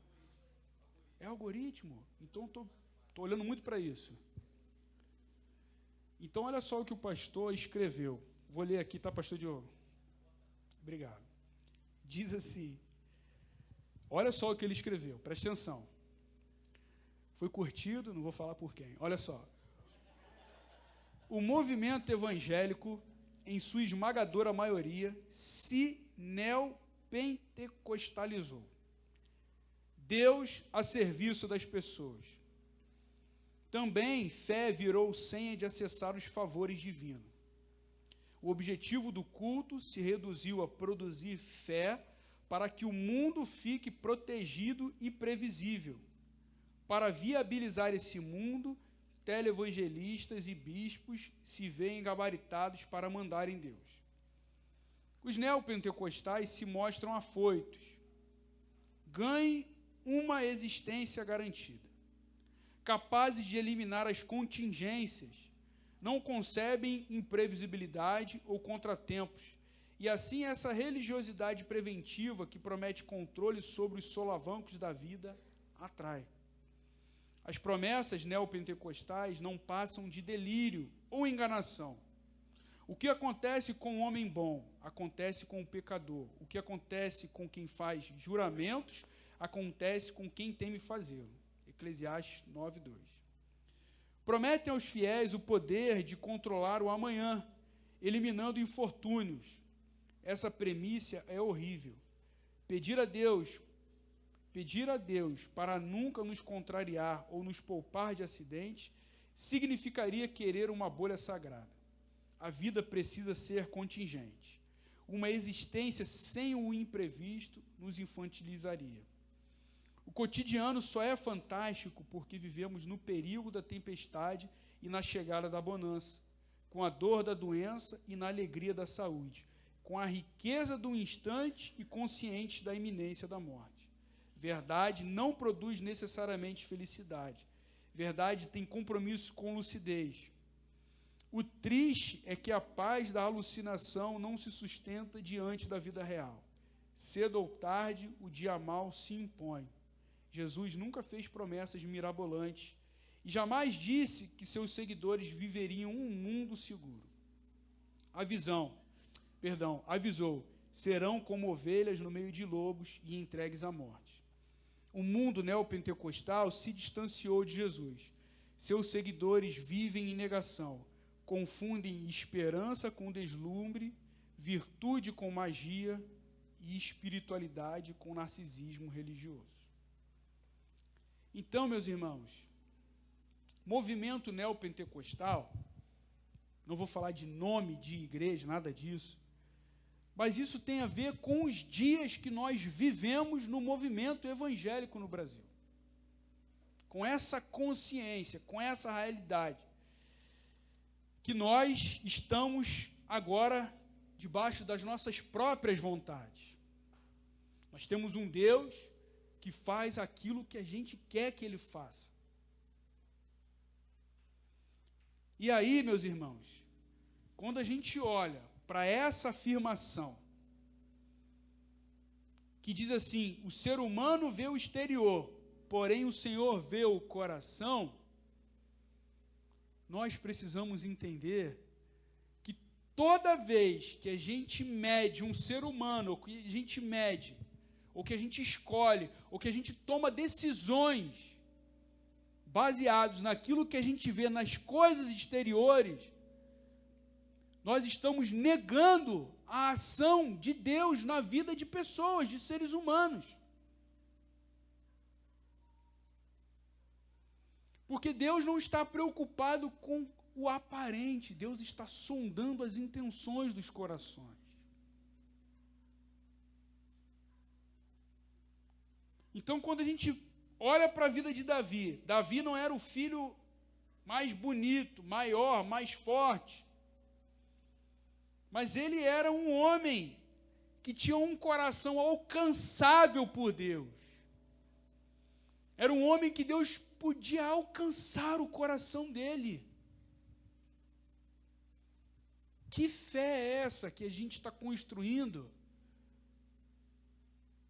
É algoritmo. Então estou olhando muito para isso. Então olha só o que o pastor escreveu. Vou ler aqui, tá, pastor Diogo? Obrigado. Diz assim, olha só o que ele escreveu, presta atenção. Foi curtido, não vou falar por quem. Olha só. O movimento evangélico, em sua esmagadora maioria, se neopentecostalizou. Deus a serviço das pessoas. Também fé virou senha de acessar os favores divinos. O objetivo do culto se reduziu a produzir fé para que o mundo fique protegido e previsível. Para viabilizar esse mundo, televangelistas e bispos se veem gabaritados para mandar em Deus. Os neopentecostais se mostram afoitos. Ganhe uma existência garantida. Capazes de eliminar as contingências, não concebem imprevisibilidade ou contratempos, e assim essa religiosidade preventiva que promete controle sobre os solavancos da vida atrai. As promessas neopentecostais não passam de delírio ou enganação. O que acontece com o homem bom, acontece com o pecador. O que acontece com quem faz juramentos, acontece com quem teme fazê-lo. Eclesiastes 9:2. Prometem aos fiéis o poder de controlar o amanhã, eliminando infortúnios. Essa premissa é horrível. Pedir a Deus para nunca nos contrariar ou nos poupar de acidentes significaria querer uma bolha sagrada. A vida precisa ser contingente. Uma existência sem o imprevisto nos infantilizaria. O cotidiano só é fantástico porque vivemos no perigo da tempestade e na chegada da bonança, com a dor da doença e na alegria da saúde, com a riqueza do instante e conscientes da iminência da morte. Verdade não produz necessariamente felicidade. Verdade tem compromisso com lucidez. O triste é que a paz da alucinação não se sustenta diante da vida real. Cedo ou tarde, o dia mau se impõe. Jesus nunca fez promessas mirabolantes e jamais disse que seus seguidores viveriam um mundo seguro. Avisou, serão como ovelhas no meio de lobos e entregues à morte. O mundo neopentecostal se distanciou de Jesus. Seus seguidores vivem em negação, confundem esperança com deslumbre, virtude com magia e espiritualidade com narcisismo religioso. Então, meus irmãos, movimento neopentecostal, não vou falar de nome de igreja, nada disso, mas isso tem a ver com os dias que nós vivemos no movimento evangélico no Brasil. Com essa consciência, com essa realidade, que nós estamos agora debaixo das nossas próprias vontades. Nós temos um Deus que faz aquilo que a gente quer que Ele faça. E aí, meus irmãos, quando a gente olha para essa afirmação, que diz assim, o ser humano vê o exterior, porém o Senhor vê o coração, nós precisamos entender que toda vez que a gente mede um ser humano, ou que a gente mede, ou que a gente escolhe, ou que a gente toma decisões baseados naquilo que a gente vê nas coisas exteriores, nós estamos negando a ação de Deus na vida de pessoas, de seres humanos. Porque Deus não está preocupado com o aparente, Deus está sondando as intenções dos corações. Então, quando a gente olha para a vida de Davi, Davi não era o filho mais bonito, maior, mais forte, mas ele era um homem que tinha um coração alcançável por Deus. Era um homem que Deus podia alcançar o coração dele. Que fé é essa que a gente está construindo?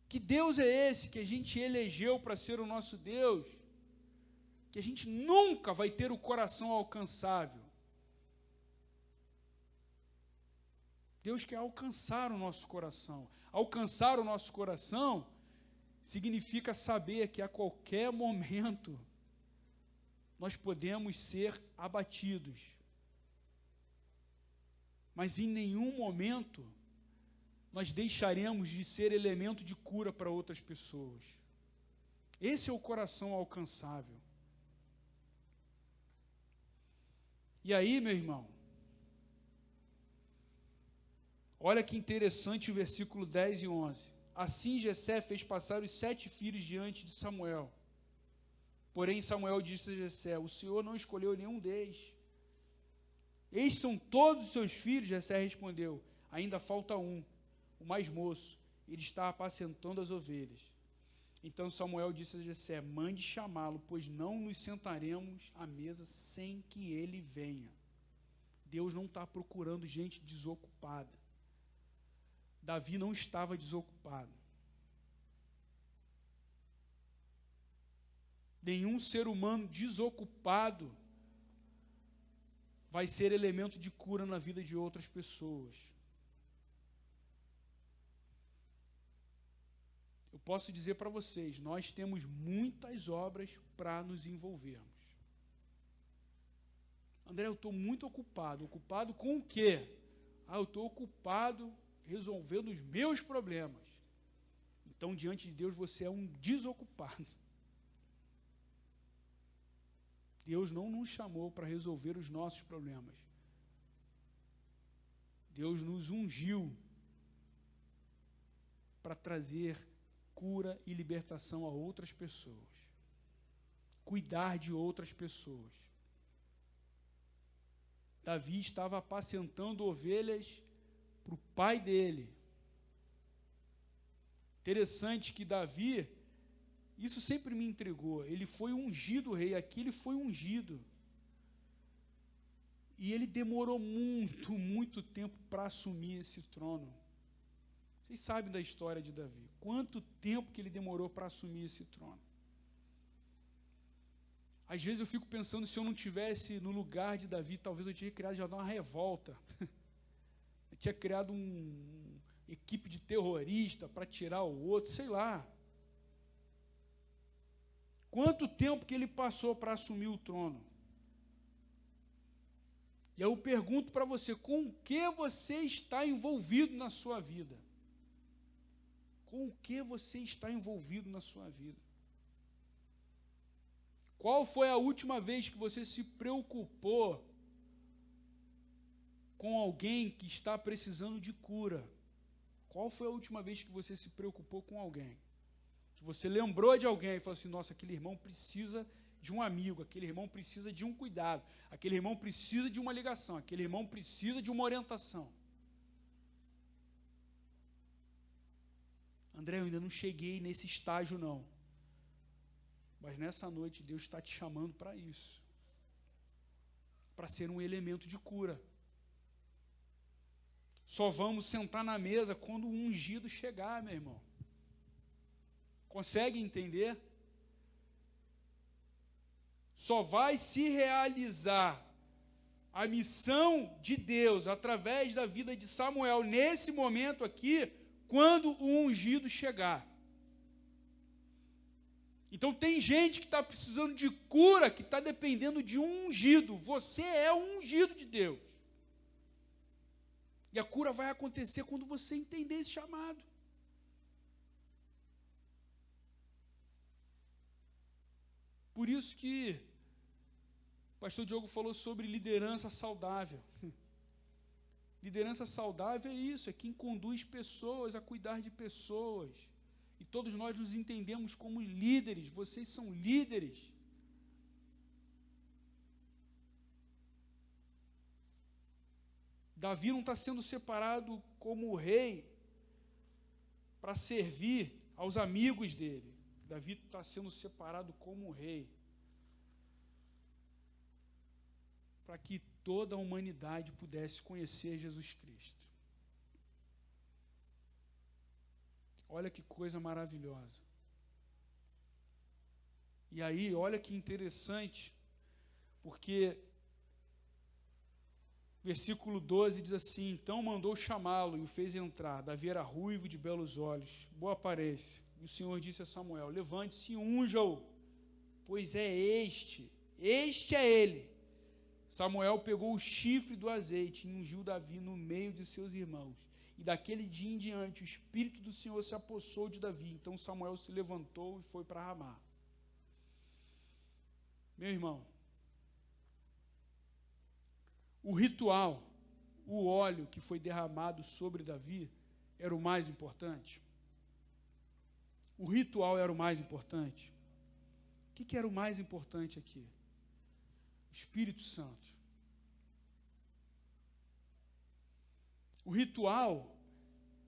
Que Deus é esse que a gente elegeu para ser o nosso Deus? Que a gente nunca vai ter o coração alcançável. Deus quer alcançar o nosso coração. Alcançar o nosso coração significa saber que a qualquer momento nós podemos ser abatidos. Mas em nenhum momento nós deixaremos de ser elemento de cura para outras pessoas. Esse é o coração alcançável. E aí, meu irmão, olha que interessante o versículo 10 e 11. Assim Jessé fez passar os 7 filhos diante de Samuel. Porém Samuel disse a Jessé: o Senhor não escolheu nenhum deles. Eis são todos os seus filhos. Jessé respondeu: ainda falta um, o mais moço. Ele está apacentando as ovelhas. Então Samuel disse a Jessé: mande chamá-lo, pois não nos sentaremos à mesa sem que ele venha. Deus não está procurando gente desocupada. Davi não estava desocupado. Nenhum ser humano desocupado vai ser elemento de cura na vida de outras pessoas. Eu posso dizer para vocês, nós temos muitas obras para nos envolvermos. André, eu estou muito ocupado. Ocupado com o quê? Eu estou ocupado resolvendo os meus problemas. Então, diante de Deus, você é um desocupado. Deus não nos chamou para resolver os nossos problemas. Deus nos ungiu para trazer cura e libertação a outras pessoas. Cuidar de outras pessoas. Davi estava apacentando ovelhas para o pai dele. Interessante que Davi, isso sempre me intrigou, ele foi ungido rei, aqui ele foi ungido. E ele demorou muito tempo para assumir esse trono. Vocês sabem da história de Davi. Quanto tempo que ele demorou para assumir esse trono. Às vezes eu fico pensando, se eu não tivesse no lugar de Davi, talvez eu tinha criado já uma revolta. Eu tinha criado uma equipe de terrorista para tirar o outro, sei lá. Quanto tempo que ele passou para assumir o trono? E eu pergunto para você, com o que você está envolvido na sua vida? Com o que você está envolvido na sua vida? Qual foi a última vez que você se preocupou com alguém que está precisando de cura? Qual foi a última vez que você se preocupou com alguém? Que você lembrou de alguém e falou assim, nossa, aquele irmão precisa de um amigo, aquele irmão precisa de um cuidado, aquele irmão precisa de uma ligação, aquele irmão precisa de uma orientação. André, eu ainda não cheguei nesse estágio não. Mas nessa noite Deus está te chamando para isso. Para ser um elemento de cura. Só vamos sentar na mesa quando o ungido chegar, meu irmão. Consegue entender? Só vai se realizar a missão de Deus através da vida de Samuel nesse momento aqui, quando o ungido chegar. Então tem gente que está precisando de cura, que está dependendo de um ungido. Você é o ungido de Deus. E a cura vai acontecer quando você entender esse chamado. Por isso que o pastor Diogo falou sobre liderança saudável. Liderança saudável é isso, é quem conduz pessoas a cuidar de pessoas. E todos nós nos entendemos como líderes, vocês são líderes. Davi não está sendo separado como rei para servir aos amigos dele. Davi está sendo separado como rei para que toda a humanidade pudesse conhecer Jesus Cristo. Olha que coisa maravilhosa. E aí, olha que interessante, porque versículo 12 diz assim: então mandou chamá-lo e o fez entrar. Davi era ruivo, de belos olhos, boa aparência. E o Senhor disse a Samuel: levante-se e unja-o, pois é este é ele. Samuel pegou o chifre do azeite e ungiu Davi no meio de seus irmãos. E daquele dia em diante, o Espírito do Senhor se apossou de Davi. Então Samuel se levantou e foi para Ramá. Meu irmão, o ritual, o óleo que foi derramado sobre Davi, era o mais importante. O ritual era o mais importante. O que era o mais importante aqui? O Espírito Santo. O ritual,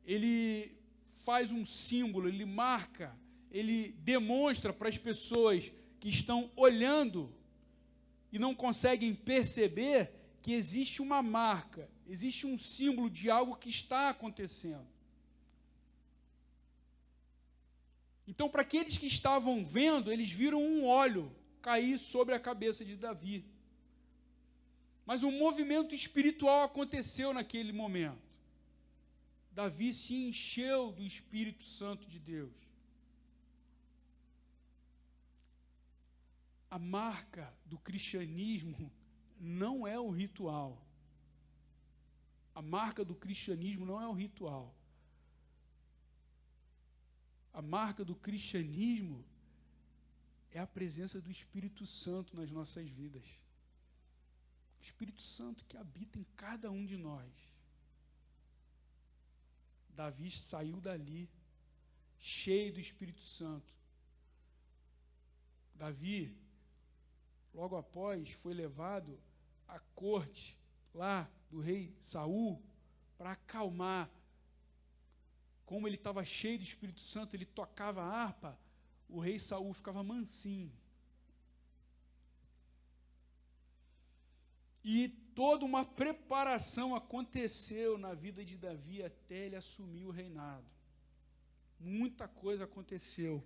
ele faz um símbolo, ele marca, ele demonstra para as pessoas que estão olhando e não conseguem perceber que existe uma marca, existe um símbolo de algo que está acontecendo. Então, para aqueles que estavam vendo, eles viram um óleo cair sobre a cabeça de Davi. Mas um movimento espiritual aconteceu naquele momento. Davi se encheu do Espírito Santo de Deus. A marca do cristianismo não é o ritual. A marca do cristianismo não é o ritual. A marca do cristianismo é a presença do Espírito Santo nas nossas vidas. O Espírito Santo que habita em cada um de nós. Davi saiu dali, cheio do Espírito Santo. Davi, logo após, foi levado à corte lá do rei Saul para acalmar. Como ele estava cheio do Espírito Santo, ele tocava a harpa, o rei Saul ficava mansinho. E toda uma preparação aconteceu na vida de Davi até ele assumir o reinado. Muita coisa aconteceu.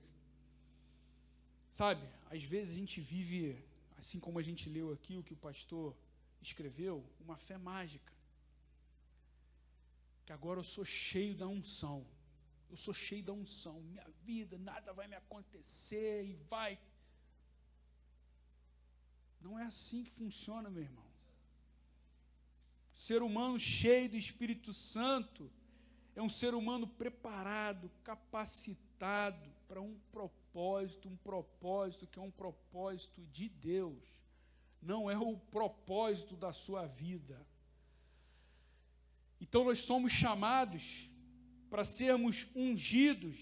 Sabe, às vezes a gente vive, assim como a gente leu aqui, o que o pastor escreveu, uma fé mágica. Que agora eu sou cheio da unção. Eu sou cheio da unção. Minha vida, nada vai me acontecer e vai. Não é assim que funciona, meu irmão. Ser humano cheio do Espírito Santo é um ser humano preparado, capacitado para um propósito que é um propósito de Deus. Não é o propósito da sua vida. Então nós somos chamados para sermos ungidos.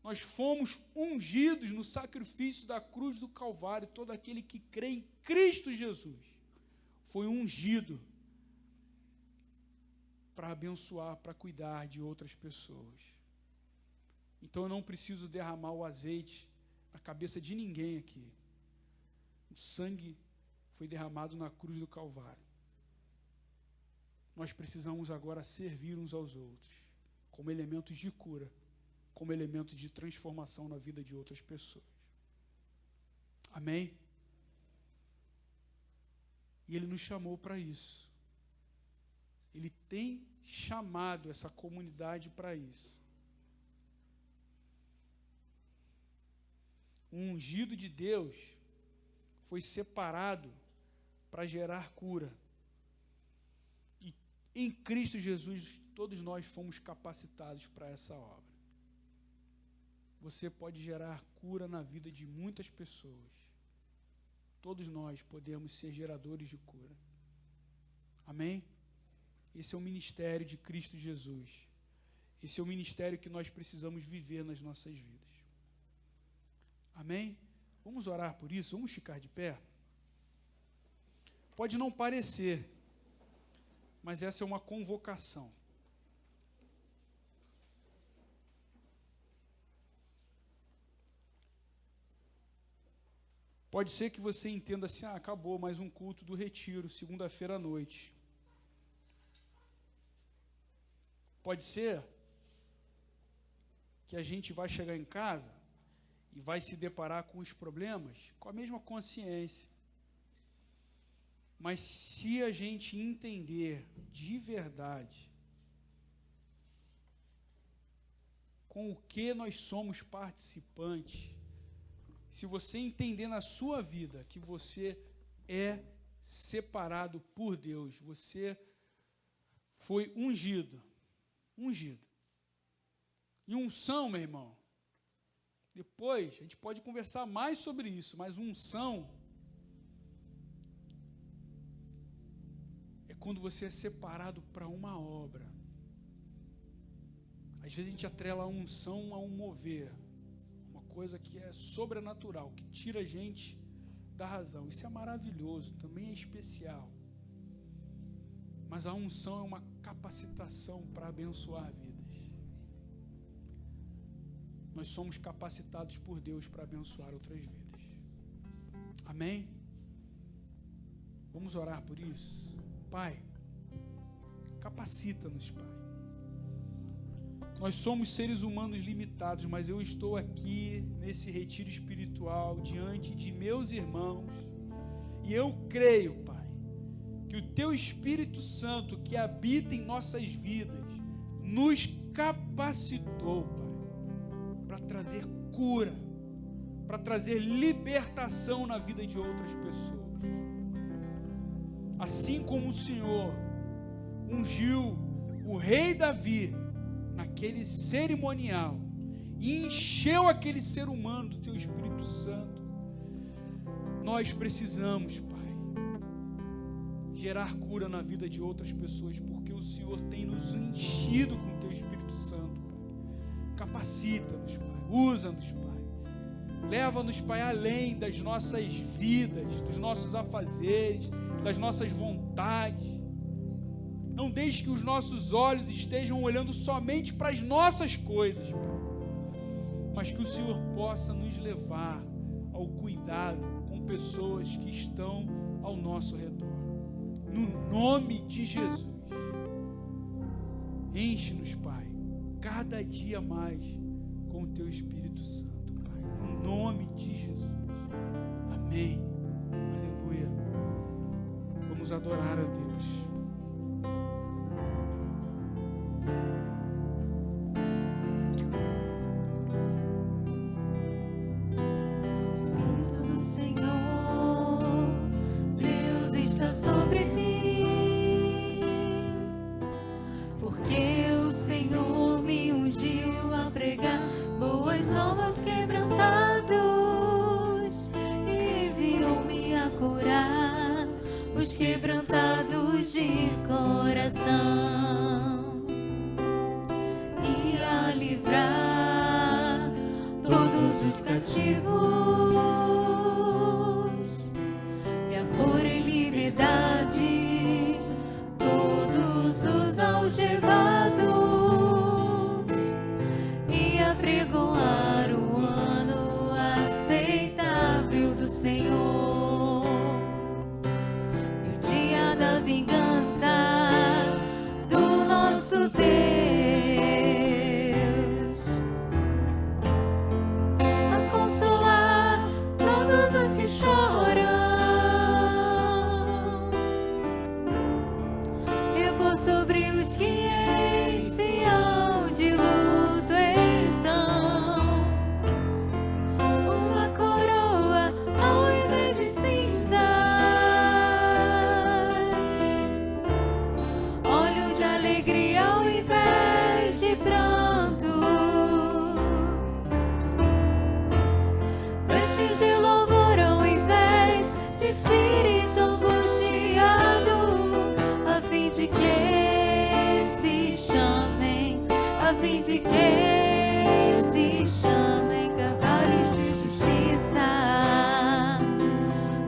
Nós fomos ungidos no sacrifício da cruz do Calvário. Todo aquele que crê em Cristo Jesus foi ungido para abençoar, para cuidar de outras pessoas. Então eu não preciso derramar o azeite na cabeça de ninguém aqui. O sangue foi derramado na cruz do Calvário. Nós precisamos agora servir uns aos outros, como elementos de cura, como elementos de transformação na vida de outras pessoas. Amém? E Ele nos chamou para isso. Ele tem chamado essa comunidade para isso. O ungido de Deus foi separado para gerar cura. E em Cristo Jesus, todos nós fomos capacitados para essa obra. Você pode gerar cura na vida de muitas pessoas. Todos nós podemos ser geradores de cura. Amém? Esse é o ministério de Cristo Jesus. Esse é o ministério que nós precisamos viver nas nossas vidas. Amém? Vamos orar por isso? Vamos ficar de pé? Pode não parecer, mas essa é uma convocação. Pode ser que você entenda assim, acabou mais um culto do retiro, segunda-feira à noite. Pode ser que a gente vai chegar em casa e vai se deparar com os problemas com a mesma consciência. Mas se a gente entender de verdade com o que nós somos participantes, se você entender na sua vida que você é separado por Deus, você foi ungido. E unção, meu irmão, depois a gente pode conversar mais sobre isso, mas unção é quando você é separado para uma obra. Às vezes a gente atrela a unção a um mover, uma coisa que é sobrenatural, que tira a gente da razão. Isso é maravilhoso, também é especial. Mas a unção é uma capacitação para abençoar vidas. Nós somos capacitados por Deus para abençoar outras vidas. Amém? Vamos orar por isso? Pai, capacita-nos, Pai. Nós somos seres humanos limitados, mas eu estou aqui nesse retiro espiritual diante de meus irmãos e eu creio, Pai, que o Teu Espírito Santo que habita em nossas vidas nos capacitou, Pai, para trazer cura, para trazer libertação na vida de outras pessoas. Assim como o Senhor ungiu o rei Davi naquele cerimonial e encheu aquele ser humano do Teu Espírito Santo, nós precisamos, Pai, gerar cura na vida de outras pessoas, porque o Senhor tem nos enchido com o Teu Espírito Santo, Pai. Capacita-nos, Pai, usa-nos, Pai, leva-nos, Pai, além das nossas vidas, dos nossos afazeres, das nossas vontades. Não deixe que os nossos olhos estejam olhando somente para as nossas coisas, Pai, mas que o Senhor possa nos levar ao cuidado com pessoas que estão ao nosso redor. No nome de Jesus, enche-nos, Pai, cada dia mais com o Teu Espírito Santo, Pai, no nome de Jesus. Amém. Aleluia. Vamos adorar a Deus. Espírito do Senhor, Deus está sobre mim, porque o Senhor me ungiu a pregar boas novas quebrantados e enviou-me a curar os quebrantados de coração e a livrar todos os cativos e a pôr em liberdade todos os algemados e a pregoar o ano aceitável do Senhor e o dia da vingança do nosso Deus, a consolar todos os que choram fim de que se chamem cavalos de justiça,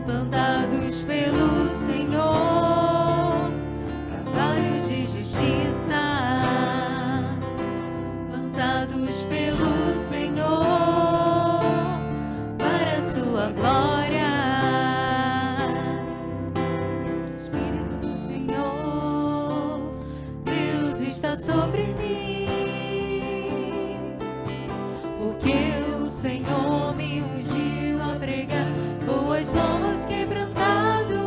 plantados pelo Senhor, cavalos de justiça, plantados pelo Senhor, para a sua glória. Espírito do Senhor, Deus está sobre mim, porque o Senhor me ungiu a pregar boas novas quebrantados,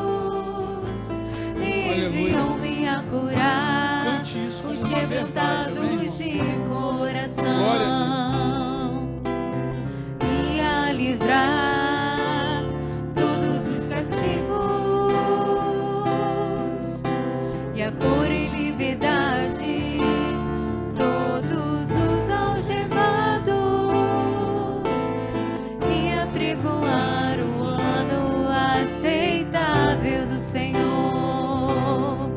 enviou-me a curar Cante isso os como uma verdade, amém, quebrantados de Glória coração e a livrar todos os cativos e a pôr em liberdade todos os algemados e a pregoar o ano aceitável do Senhor,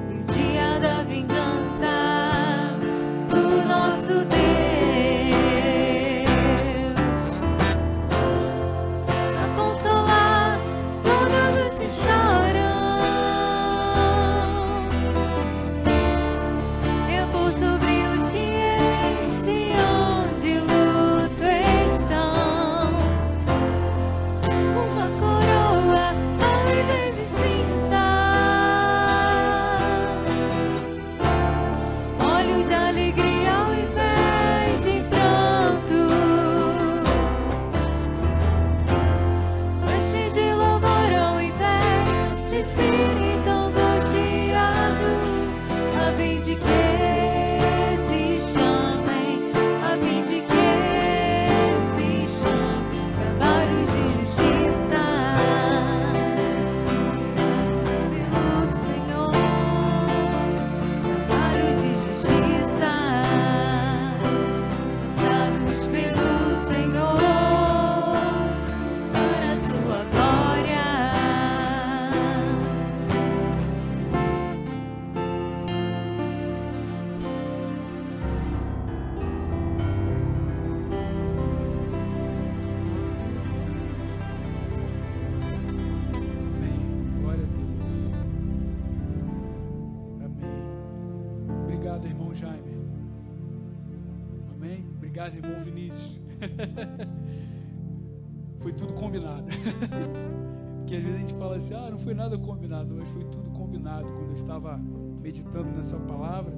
o dia da vingança do nosso Deus, a consolar todos os que choram e a pôr sobre os que em Sião de luto estão uma coroa ao invés de cinza, óleo de alegria ao invés de pranto, vestes de louvor ao invés de espírito angustiado, a fim de que se chamem, a fim de que se chamem cavalos de justiça, pelo Senhor, cavalos de justiça, dados pelo Senhor, para a sua glória. Amém. Glória a Deus. Amém. Obrigado, irmão Jaime. Amém. Obrigado, irmão Vinícius. Foi tudo combinado. Porque às vezes a gente fala assim, não foi nada combinado, mas foi tudo combinado. Quando eu estava meditando nessa palavra,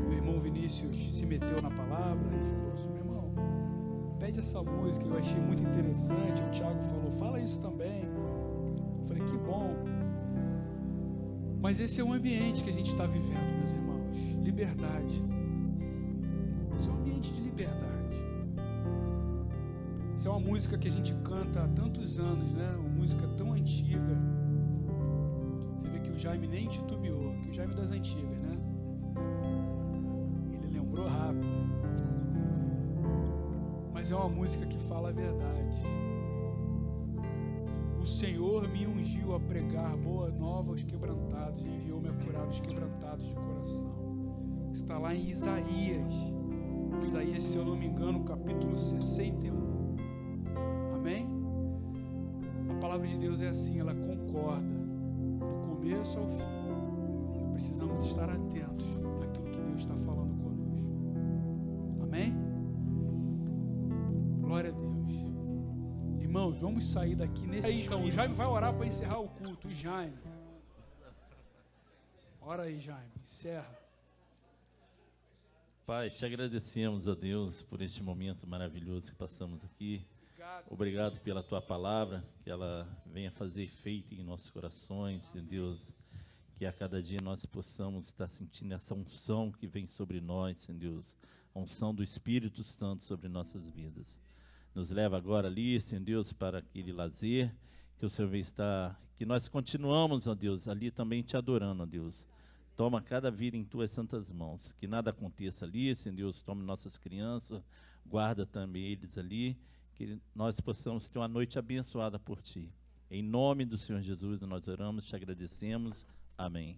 o irmão Vinícius se meteu na palavra e falou assim, meu irmão, pede essa música, eu achei muito interessante. O Thiago falou, fala isso também. Eu falei, que bom. Mas esse é o ambiente que a gente está vivendo, meus irmãos. Liberdade. Esse é um ambiente de liberdade. Essa é uma música que a gente canta há tantos anos, né? Uma música tão antiga. Você vê que o Jaime nem titubeou, que o Jaime das antigas, né? Ele lembrou rápido. Mas é uma música que fala a verdade. O Senhor me ungiu a pregar boa nova aos quebrantados e enviou-me a curar os quebrantados de coração. Está lá em Isaías. Isaías, se eu não me engano, capítulo 61. Amém? A palavra de Deus é assim, ela concorda do começo ao fim. Precisamos estar atentos naquilo que Deus está falando conosco. Amém? Glória a Deus. Irmãos, vamos sair daqui nesse espírito. Então, o Jaime vai orar para encerrar o culto. O Jaime. Ora aí, Jaime. Encerra. Pai, te agradecemos, ó Deus, por este momento maravilhoso que passamos aqui. Obrigado pela tua palavra, que ela venha fazer efeito em nossos corações, Senhor Deus, que a cada dia nós possamos estar sentindo essa unção que vem sobre nós, Senhor Deus, a unção do Espírito Santo sobre nossas vidas. Nos leva agora ali, Senhor Deus, para aquele lazer que o Senhor vem estar, que nós continuamos, ó Deus, ali também te adorando, ó Deus. Toma cada vida em tuas santas mãos, que nada aconteça ali, Senhor Deus, tome nossas crianças, guarda também eles ali, que nós possamos ter uma noite abençoada por Ti. Em nome do Senhor Jesus nós oramos, te agradecemos. Amém.